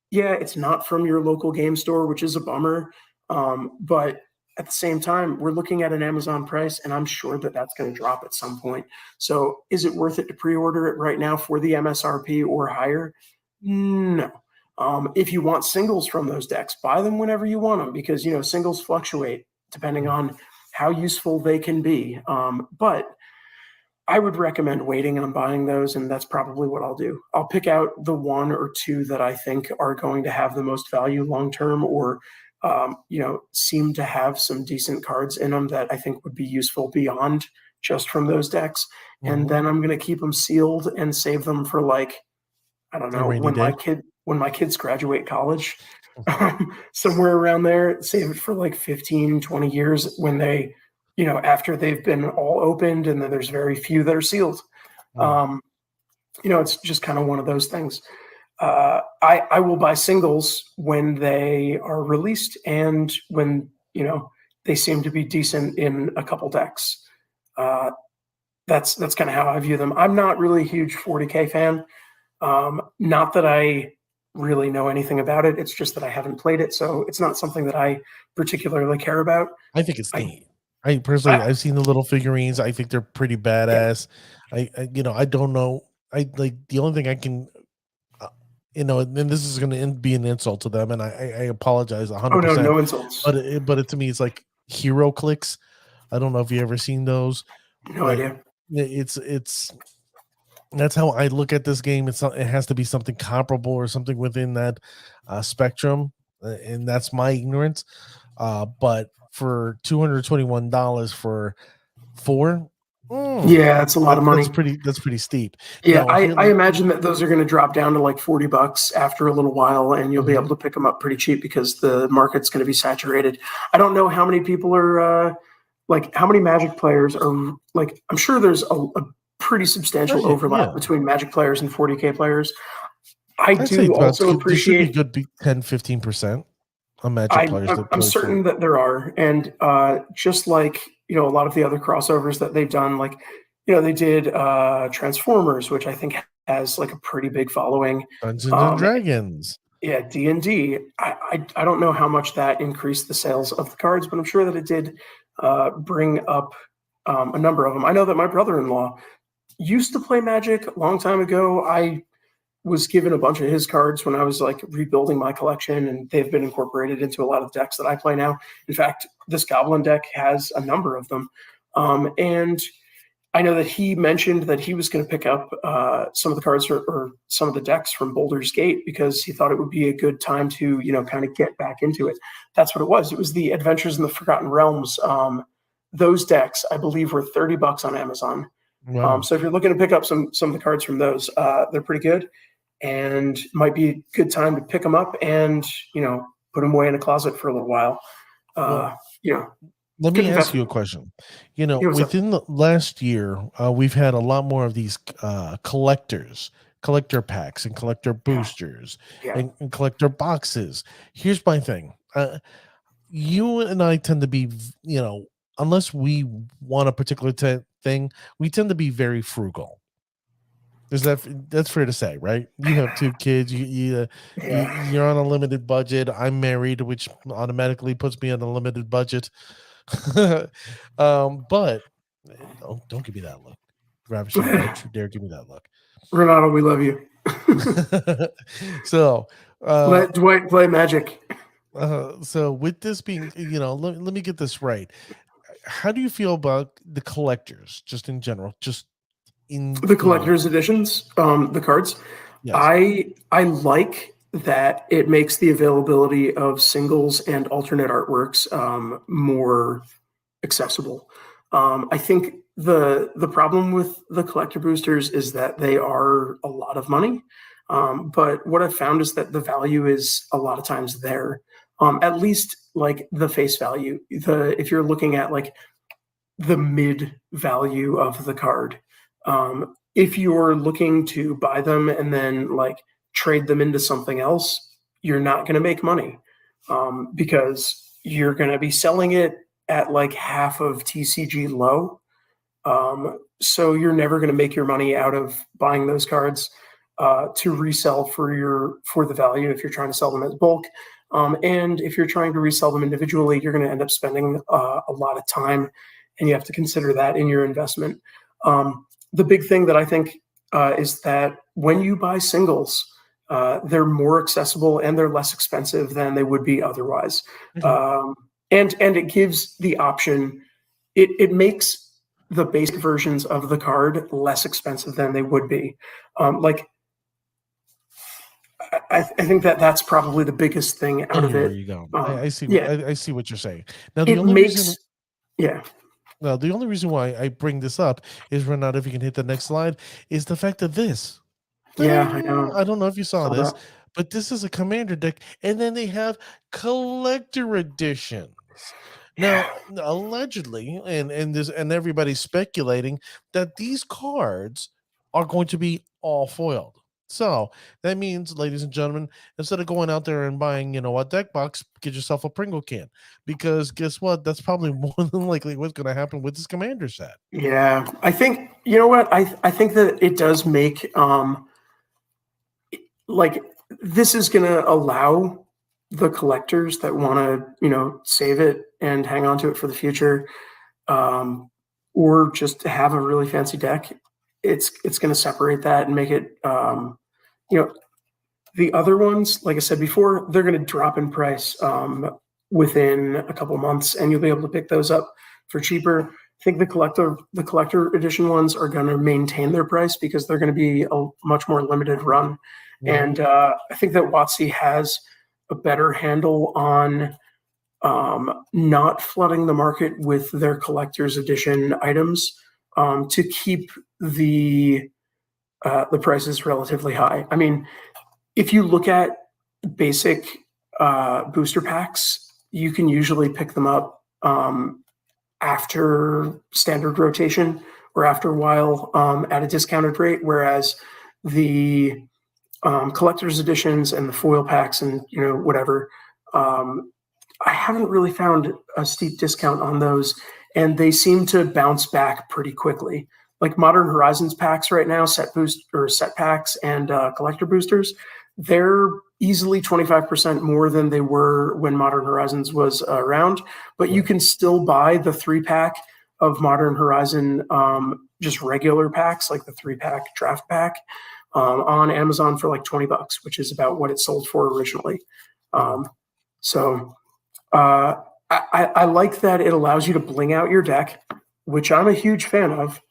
Yeah, it's not from your local game store, which is a bummer. But at the same time, we're looking at an Amazon price, and I'm sure that that's going to drop at some point. So is it worth it to pre-order it right now for the MSRP or higher? No. If you want singles from those decks, buy them whenever you want them, because, singles fluctuate depending on how useful they can be. But I would recommend waiting on buying those, and that's probably what I'll do. I'll pick out the 1 or 2 that I think are going to have the most value long-term, or seem to have some decent cards in them that I think would be useful beyond just from those decks. Mhm. And then I'm going to keep them sealed and save them for like, I don't A know, rainy day. when my kids graduate college, somewhere around there, save it for like 15, 20 years when they, after they've been all opened, and then there's very few that are sealed. Mm. It's just kind of one of those things. I will buy singles when they are released and when, they seem to be decent in a couple decks. That's kind of how I view them. I'm not really a huge 40K fan. Not that I really know anything about it. It's just that I haven't played it, so it's not something that I particularly care about. I think it's I, neat. I personally, I I've seen the little figurines. I think they're pretty yeah. badass. I don't know. I like the only thing I can, and this is going to be an insult to them, and I apologize Oh no, 100%. no insults. But to me, it's like hero clicks. I don't know if you ever seen those, No but idea. it's that's how I look at this game. It has to be something comparable or something within that spectrum, and that's my ignorance. But for $221 for 4, Yeah, it's a lot of that's money. pretty steep. Yeah, Now here, I imagine that those are going to drop down to like $40 after a little while, and you'll be able to pick them up pretty cheap because the market's going to be saturated. I don't know how many people are like how many Magic players are like. I'm sure there's a pretty substantial overlap yeah, between Magic players and 40K players. I I'd say do also there should be appreciate. good 10-15% on Magic players that I'm play certain 40. that there are, and just like a lot of the other crossovers that they've done, like they did Transformers, which I think has like a pretty big following. Dungeons and Um, Dragons. yeah, D&D. I don't know how much that increased the sales of the cards, but I'm sure that it did bring up a number of them. I know that my brother-in-law used to play Magic a long time ago. I was given a bunch of his cards when I was like rebuilding my collection, and they've been incorporated into a lot of decks that I play now. In fact, this Goblin deck has a number of them. And I know that he mentioned that he was going to pick up some of the cards or some of the decks from Baldur's Gate because he thought it would be a good time to, kind of get back into it. That's what it was. It was the Adventures in the Forgotten Realms. Those decks, I believe, were $30 on Amazon. Wow. So if you're looking to pick up some of the cards from those, they're pretty good, and might be a good time to pick them up and put them away in a closet for a little while. Well, let good me ask you a investment. question. Yeah, what's up? Within the last year, we've had a lot more of these collector packs and collector boosters Yeah. and collector boxes. Here's my thing. You and I tend to be, unless we want a particular thing, we tend to be very frugal. That's fair to say, right? You have 2 kids. You're on a limited budget. I'm married, which automatically puts me on a limited budget. But don't give me that look, Ravishing. Don't you dare give me that look. Renato, we love you. So, Let Dwight play Magic. so with this being, let me get this right. How do you feel about the collectors, just in general, just in The collector's editions, the cards. Yes. I like that it makes the availability of singles and alternate artworks more accessible. I think the problem with the collector boosters is that they are a lot of money. But what I've found is that the value is a lot of times there. At least like the face value. If you're looking at like the mid value of the card. If you're looking to buy them and then like trade them into something else, you're not going to make money because you're going to be selling it at like half of TCG low. So you're never going to make your money out of buying those cards to resell for the value if you're trying to sell them as bulk. And if you're trying to resell them individually, you're going to end up spending a lot of time, and you have to consider that in your investment. The big thing that I think is that when you buy singles, they're more accessible and they're less expensive than they would be otherwise. Mm-hmm. And it gives the option. It makes the basic versions of the card less expensive than they would be. I think that's probably the biggest thing out of it. Where you go. I see. Yeah. I see what you're saying. Now the It only makes reason, yeah. Now, the only reason why I bring this up is, Renata, if you can hit the next slide, is the fact of this. Yeah, I know. I don't know if you saw Saw this, that. but this is a commander deck, and then they have collector editions. Now, allegedly, and everybody's speculating that these cards are going to be all foiled. So that means, ladies and gentlemen, instead of going out there and buying, a deck box, get yourself a Pringle can, because guess what? That's probably more than likely what's going to happen with this commander set. Yeah, I think you know what I think that it does make like this is going to allow the collectors that want to save it and hang on to it for the future, or just have a really fancy deck. It's going to separate that and make it you know the other ones, like I said before, they're going to drop in price within a couple months, and you'll be able to pick those up for cheaper. I think the collector edition ones are going to maintain their price because they're going to be a much more limited run. And I think that WotC has a better handle on not flooding the market with their collector's edition items to keep the prices relatively high. I mean, if you look at basic booster packs, you can usually pick them up after standard rotation or after a while at a discounted rate, whereas the collector's editions and the foil packs and whatever, I haven't really found a steep discount on those, and they seem to bounce back pretty quickly. Like Modern Horizons packs right now, set packs and collector boosters, they're easily 25% more than they were when Modern Horizons was around, but you can still buy the 3-pack of Modern Horizon, just regular packs, like the 3-pack draft pack, on Amazon for like $20, which is about what it sold for originally. So I like that it allows you to bling out your deck, which I'm a huge fan of,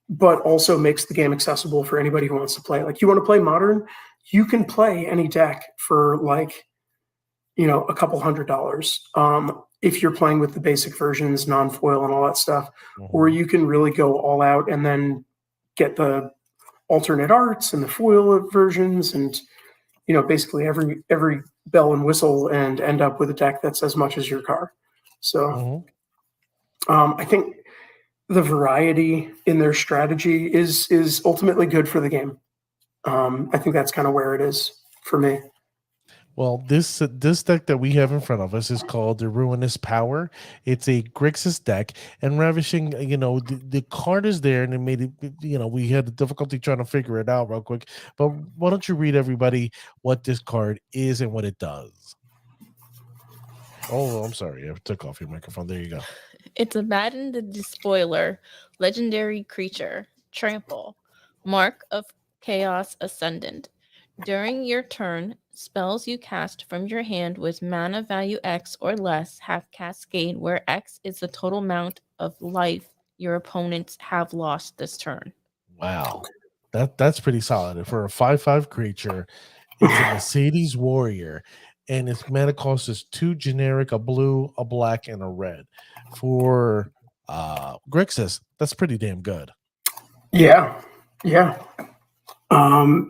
but also makes the game accessible for anybody who wants to play. Like, you want to play Modern, you can play any deck for like, a couple $100. If you're playing with the basic versions, non-foil and all that stuff, or you can really go all out and then get the alternate arts and the foil versions and, basically every bell and whistle and end up with a deck that's as much as your car. So I think the variety in their strategy is ultimately good for the game. I think that's kind of where it is for me. Well, this deck that we have in front of us is called the Ruinous Power. It's a Grixis deck, and Ravishing, the card is there, and it made it, we had the difficulty trying to figure it out real quick. But why don't you read everybody what this card is and what it does? Oh, I'm sorry. I took off your microphone. There you go. It's Abaddon the Despoiler, legendary creature, trample, mark of chaos ascendant. During your turn, spells you cast from your hand with mana value X or less have cascade, where X is the total amount of life your opponents have lost this turn. Wow. That's pretty solid. For a 5/5 creature, it's a Mercedes Warrior, and its mana cost is 2 generic, a blue, a black, and a red. For Grixis, that's pretty damn good. Yeah.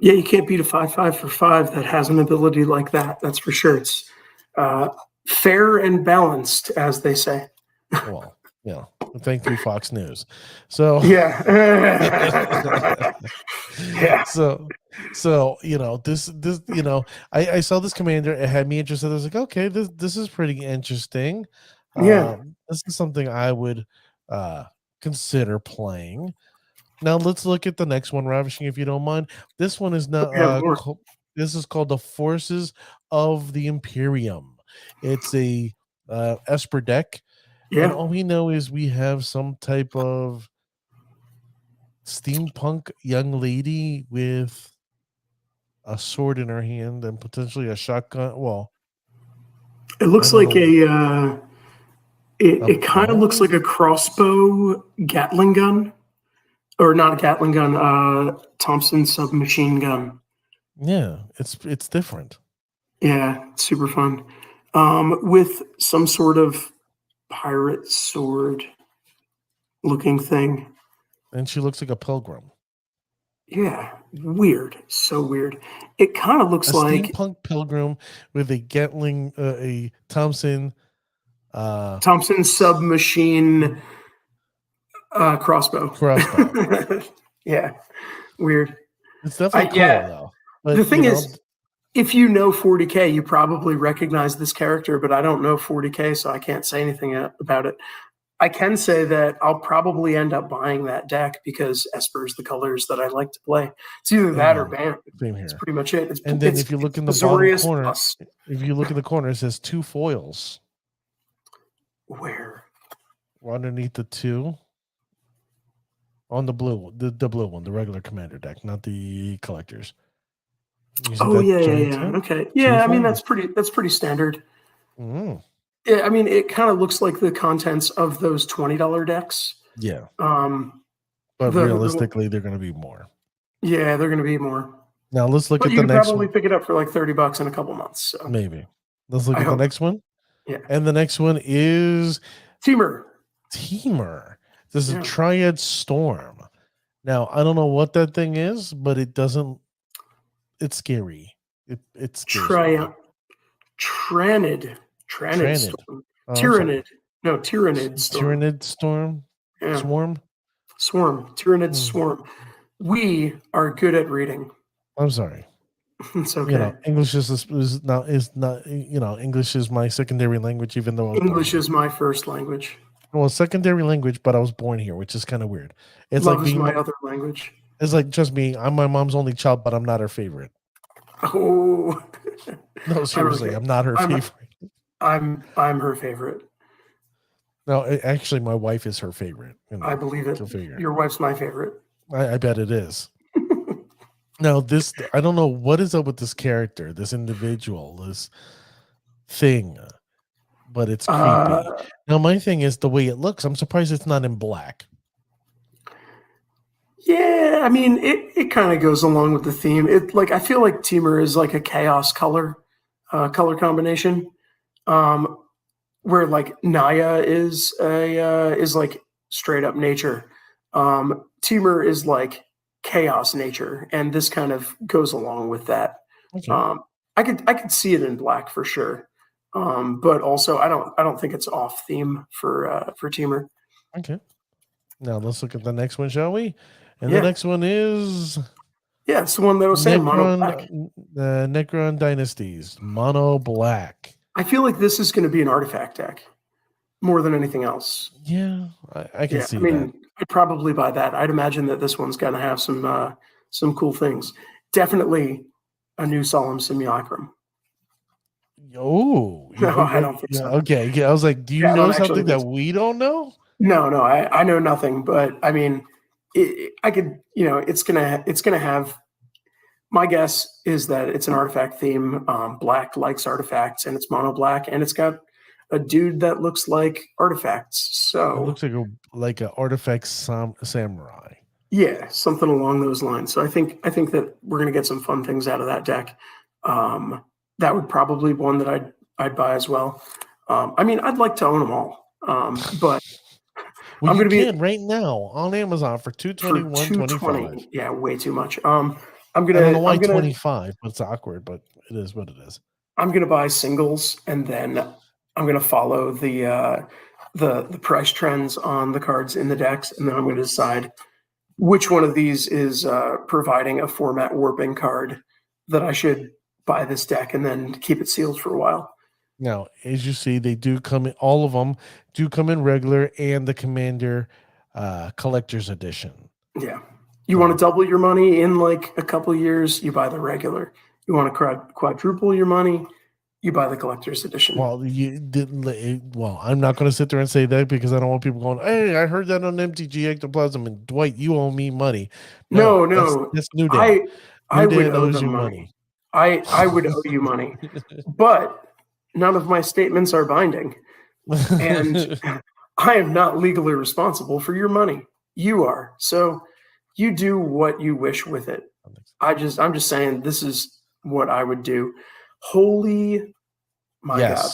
You can't beat a 5/5 for 5 that has an ability like that. That's for sure. It's fair and balanced, as they say. Well, yeah. Thank you, Fox News. So yeah. So this I saw this commander. It had me interested. I was like, okay, this is pretty interesting. This is something I would consider playing. Now let's look at the next one, Ravishing, if you don't mind. This one is not. This is called the Forces of the Imperium. It's a Esper deck, and all we know is we have some type of steampunk young lady with a sword in her hand and potentially a shotgun. Well, it looks like it kind of looks like a crossbow Gatling gun. Or not a Gatling gun, Thompson submachine gun. Yeah, it's different. Yeah, it's super fun. With some sort of pirate sword. looking thing. And she looks like a pilgrim. Yeah, weird. So weird. It kind of looks A like steampunk pilgrim with a Gatling, a Thompson submachine crossbow. Yeah, weird. It's definitely cool though. But the thing is, if you know 40K, you probably recognize this character, but I don't know 40K, so I can't say anything about it. I can say that I'll probably end up buying that deck because Esper's the colors that I like to play. It's either that or BAM. Same here. That's pretty much it. And then if you look in the bottom corner, if you look in the corner, it says 2 foils. Where? Underneath the 2. On the blue, the blue one, the regular commander deck, not the collectors. Oh yeah. Okay. Yeah, I mean that's pretty standard. Mm. Yeah, I mean it kind of looks like the contents of those $20 decks. Yeah. But realistically, they're going to be more. Yeah, they're going to be more. Now let's look at the next one. You can probably pick it up for like $30 in a couple months. So. Maybe. Let's look at the next one. Yeah. And the next one is Teamer. This is Triad Storm. Now, I don't know what that thing is, but it doesn't. It's scary. It's Tranid. Storm. Tyrannid. No, Tyrannid Storm. Tyrannid Storm. Yeah. Swarm. Tyrannid Swarm. We are good at reading. I'm sorry. It's okay. English is not. English is my secondary language, even though English is my first language. Well, secondary language, but I was born here, which is kind of weird. It's Love like is my other language. It's like just me. I'm my mom's only child, but I'm not her favorite. Oh no, seriously, I'm not her favorite. I'm her favorite. No, actually, my wife is her favorite. I believe it. Your wife's my favorite. I bet it is. Now, I don't know what is up with this character, this individual, this thing, but it's creepy. Now, my thing is the way it looks. I'm surprised it's not in black. Yeah, I mean, it kind of goes along with the theme. I feel like Teamer is like a chaos color combination, where like Naya is like straight up nature. Teamer is like chaos nature, and this kind of goes along with that. Okay. I could see it in black for sure, but also I don't think it's off theme for Teamer. Okay, now let's look at the next one, shall we? And the next one is it's the one that was saying mono black. Necron Dynasties mono black. I feel like this is going to be an artifact deck more than anything else. Yeah, I can see. I'd probably buy that. I'd imagine that this one's going to have some cool things. Definitely a new Solemn Simulacrum. Oh, no, I don't think so. Okay, I was like, do you know something that we don't know? No, I know nothing. But I mean, I could, it's gonna have. My guess is that it's an artifact theme. Black likes artifacts, and it's mono black, and it's got a dude that looks like artifacts. So it looks like an artifact samurai. Yeah, something along those lines. So I think that we're gonna get some fun things out of that deck. That would probably be one that I'd buy as well. I mean, I'd like to own them all, but. Well, I'm going to be right now on Amazon for $221.25. Yeah, way too much. I don't know why 25, but it's awkward, but it is what it is. I'm going to buy singles, and then I'm going to follow the price trends on the cards in the decks, and then I'm going to decide which one of these is providing a format warping card that I should buy this deck and then keep it sealed for a while. Now, as you see, they do come in, all of them do come in regular and the Commander Collector's Edition. Yeah. You want to double your money in like a couple years, you buy the regular. You want to quadruple your money, you buy the Collector's Edition. Well, I'm not going to sit there and say that because I don't want people going, hey, I heard that on MTG Ectoplasm, and Dwight, you owe me money. No. That's New Day. I would owe them money. I would owe you money. But none of my statements are binding, and I am not legally responsible for your money. You are. So you do what you wish with it. I'm just saying this is what I would do. Holy my God.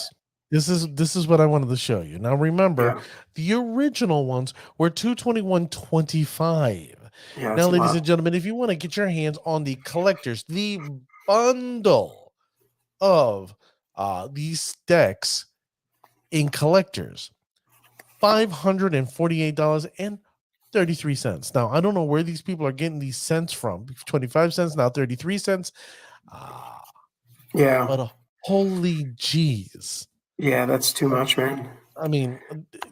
This is what I wanted to show you. Now remember, Yeah. the original ones were $221.25. Yeah, Now, that's a ladies lot. and gentlemen, if you want to get your hands on the collectors, the bundle of these decks in collectors, $548.33. Now, I don't know where these people are getting these cents from. 25 cents, now 33 cents. Yeah. But holy jeez. Yeah, that's too much, man. I mean,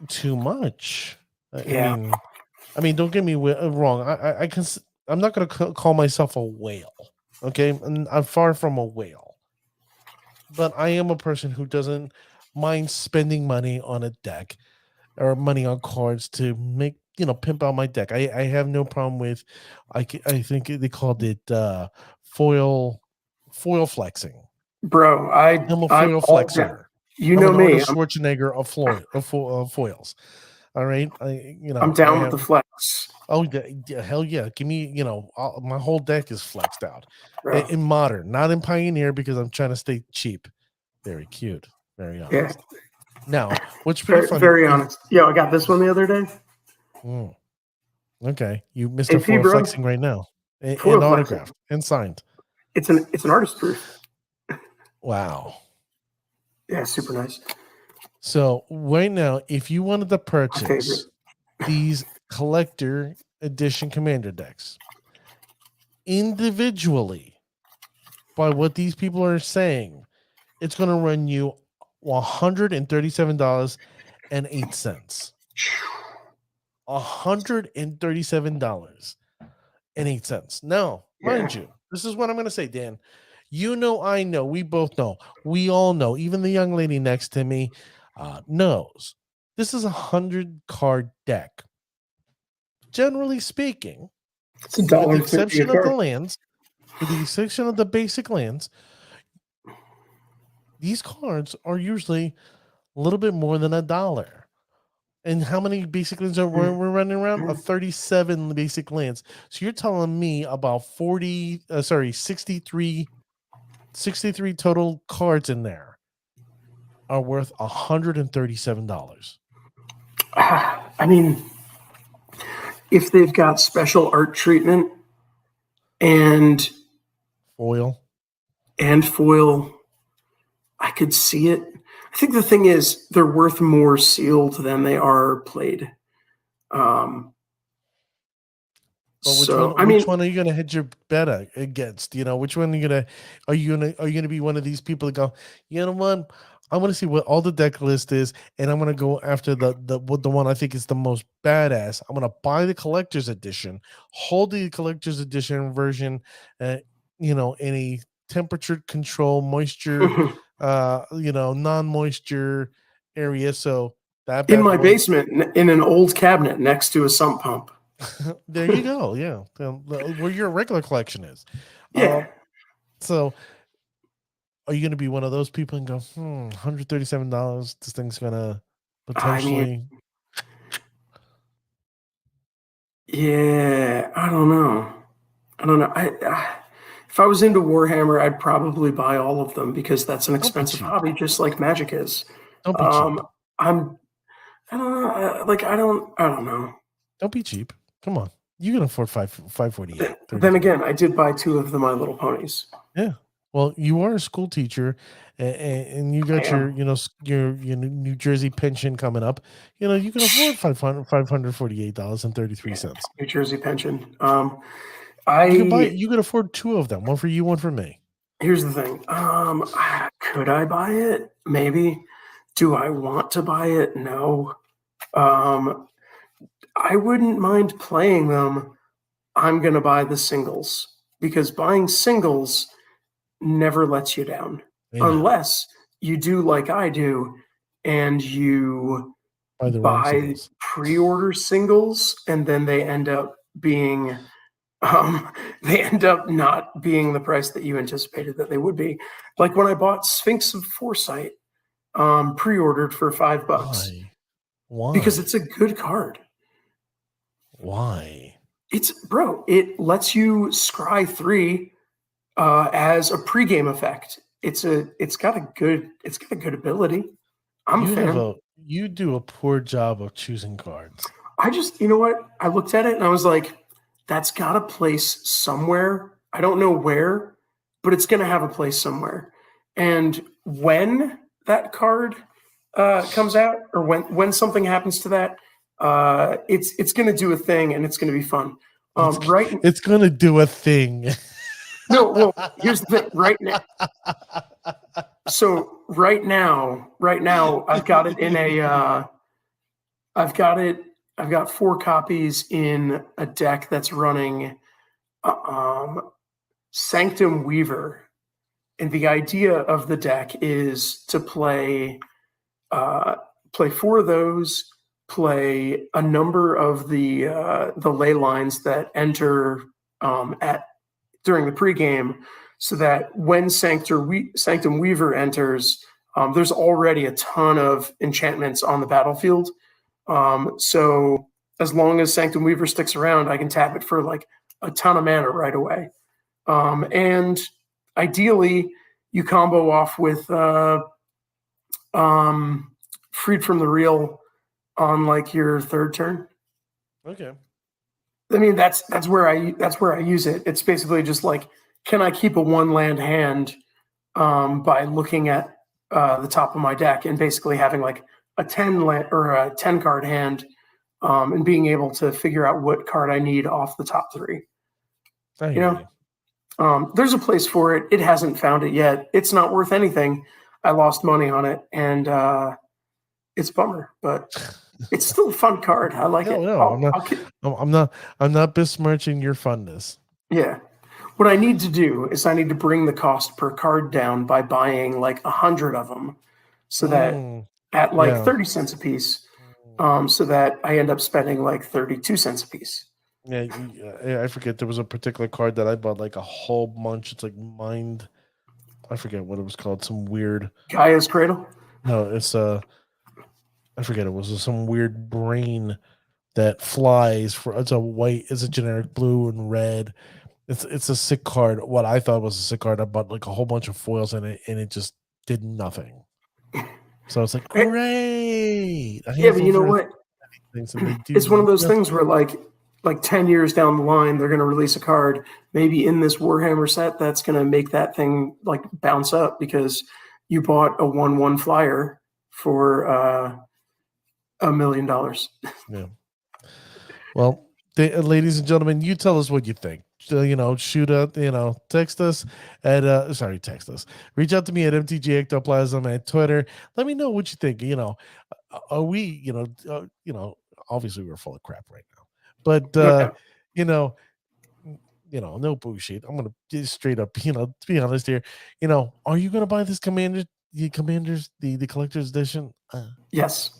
too much. Yeah. I mean, don't get me wrong. I'm not going to call myself a whale. Okay, and I'm far from a whale, but I am a person who doesn't mind spending money on a deck or money on cards to make pimp out my deck. I have no problem with. I think they called it foil flexing. Bro, I'm a I'm foil all down. flexer. You I'm know an me. Arnold Schwarzenegger of foils. All right, I'm down with the flex. Oh yeah, hell yeah! Give me, my whole deck is flexed out Bro. in modern, not in Pioneer because I'm trying to stay cheap. Very cute, very honest. Yeah. Now, what's pretty funny? Very honest. Yo, I got this one the other day. Okay, you Mr. AP, Foil bro. flexing right now, and Foil flexing. autographed and signed. It's an artist proof. Wow. Yeah, super nice. So right now, if you wanted to purchase these collector edition commander decks individually, by what these people are saying, it's going to run you $137.08. $137.08. Now, mind you, this is what I'm going to say, Dan. I know, we both know, we all know, even the young lady next to me knows. This is a 100-card deck. Generally speaking, with the exception of the lands, with the exception of the basic lands, these cards are usually a little bit more than $1. And how many basic lands are we're running around? 37 basic lands. So you're telling me about 63 total cards in there are worth $137. I mean, if they've got special art treatment and foil, I could see it. I think the thing is they're worth more sealed than they are played. But which one are you going to hedge your bet against? Which one are you going to be one of these people that go, you know what? I'm going to see what all the deck list is, and I'm going to go after the one I think is the most badass. I'm going to buy the collector's edition, hold the collector's edition version, in a temperature control, moisture, non-moisture area. So that in my basement, in an old cabinet next to a sump pump. There you go. Yeah, where your regular collection is. Yeah. So, are you going to be one of those people and go, $137? This thing's gonna potentially. Yeah, I don't know. If I was into Warhammer, I'd probably buy all of them because that's an expensive hobby, just like Magic is. Don't be cheap. I don't know. I don't know. Don't be cheap. Come on, you can afford $548. Then again, I did buy 2 of the My Little Ponies. Yeah. Well, you are a school teacher, and you got your New Jersey pension coming up. You can afford $548.33. New Jersey pension. You can afford 2 of them, one for you, one for me. Here's the thing. Could I buy it? Maybe. Do I want to buy it? No. I wouldn't mind playing them. I'm going to buy the singles because buying singles never lets you down. Unless you do like I do and you buy pre-order singles and then they end up being not being the price that you anticipated that they would be. Like when I bought Sphinx of Foresight, pre-ordered for $5. Why? Because it's a good card. Why? It lets you scry 3 as a pregame effect. It's got a good ability. I'm a fan. You do a poor job of choosing cards. I just, you know what? I looked at it and I was like, that's got a place somewhere. I don't know where, but it's going to have a place somewhere. And when that card comes out, or when something happens to that, it's going to do a thing, and it's going to be fun. Right? It's gonna do a thing. No, well, here's the thing. Right now, so right now, I've got it in a. I've got 4 copies in a deck that's running Sanctum Weaver. And the idea of the deck is to play 4 of those, play a number of the ley lines that enter during the pregame, so that when Sanctum Weaver enters, there's already a ton of enchantments on the battlefield. So as long as Sanctum Weaver sticks around, I can tap it for like a ton of mana right away. And ideally, you combo off with Freed from the Real on like your 3rd turn. Okay. I mean, that's where I use it. It's basically just like, can I keep a 1-land hand by looking at the top of my deck and basically having like a 10 card hand, and being able to figure out what card I need off the top 3. There's a place for it. It hasn't found it yet. It's not worth anything. I lost money on it, and it's a bummer, but it's still a fun card. I like it. No, I'm not besmirching your funness. Yeah. What I need to do is I need to bring the cost per card down by buying like 100 of them, so that at like 30 cents a piece, so that I end up spending like 32 cents a piece. Yeah, I forget. There was a particular card that I bought like a whole bunch. It's like Mind. I forget what it was called. Some weird Gaia's Cradle. No, it's I forget. It was some weird brain that flies. It's a white. It's a generic blue and red. It's a sick card. What I thought was a sick card. I bought like a whole bunch of foils in it, and it just did nothing. So it's like, great. Yeah, but you know what? It's one of those things where like 10 years down the line, they're going to release a card maybe in this Warhammer set that's going to make that thing like bounce up because you bought a 1/1 flyer for $1 million. Yeah. Well, ladies and gentlemen, you tell us what you think. Shoot out, text us at, text us. Reach out to me at mtgectoplasm at Twitter. Let me know what you think. Are we, obviously we're full of crap right now, but, no bullshit. I'm going to just straight up, to be honest here, are you going to buy this the collector's edition? Yes.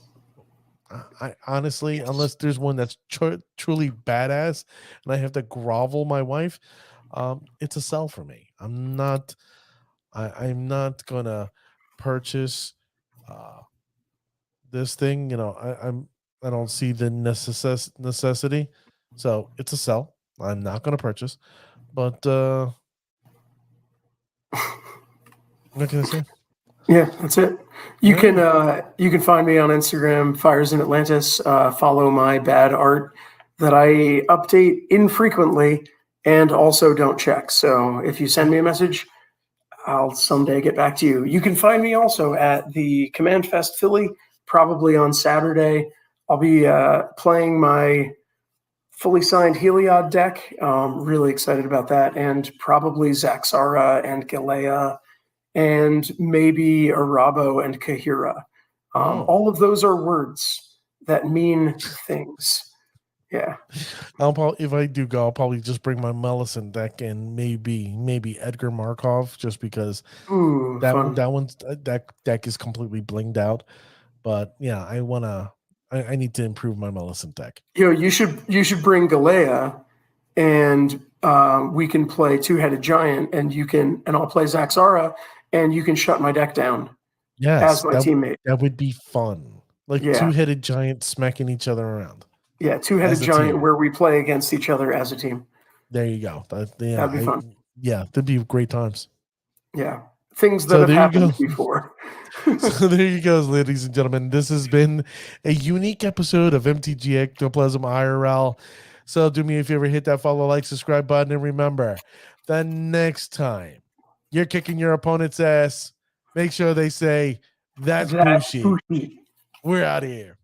I honestly, unless there's one that's truly badass and I have to grovel my wife, it's a sell for me. I'm not gonna purchase this thing. I don't see the necessity, so it's a sell. I'm not gonna purchase, but what can I say? Yeah, that's it. You can find me on Instagram, Fires in Atlantis. Follow my bad art that I update infrequently and also don't check. So if you send me a message, I'll someday get back to you. You can find me also at the Command Fest Philly, probably on Saturday. I'll be playing my fully signed Heliod deck. Really excited about that, and probably Zaxara and Galea, and maybe Arabo and Kahira. All of those are words that mean things. Yeah. If I do go, I'll probably just bring my Melisson deck and maybe Edgar Markov, just because that deck is completely blinged out. But yeah, I need to improve my Melisson deck. You should bring Galea, and we can play Two-Headed Giant, and I'll play Zaxara, and you can shut my deck down. Yes, as my teammate. That would be fun. Two-Headed Giant smacking each other around. Yeah, Two-Headed Giant where we play against each other as a team. There you go. That'd be fun. Yeah, that'd be great times. Yeah. things that So have there you happened go. before. So there you go, ladies and gentlemen. This has been a unique episode of MTG Ectoplasm IRL. So do me a favor, hit that follow, like, subscribe button, and remember, the next time you're kicking your opponent's ass, make sure they say, "That's Bushi." We're out of here.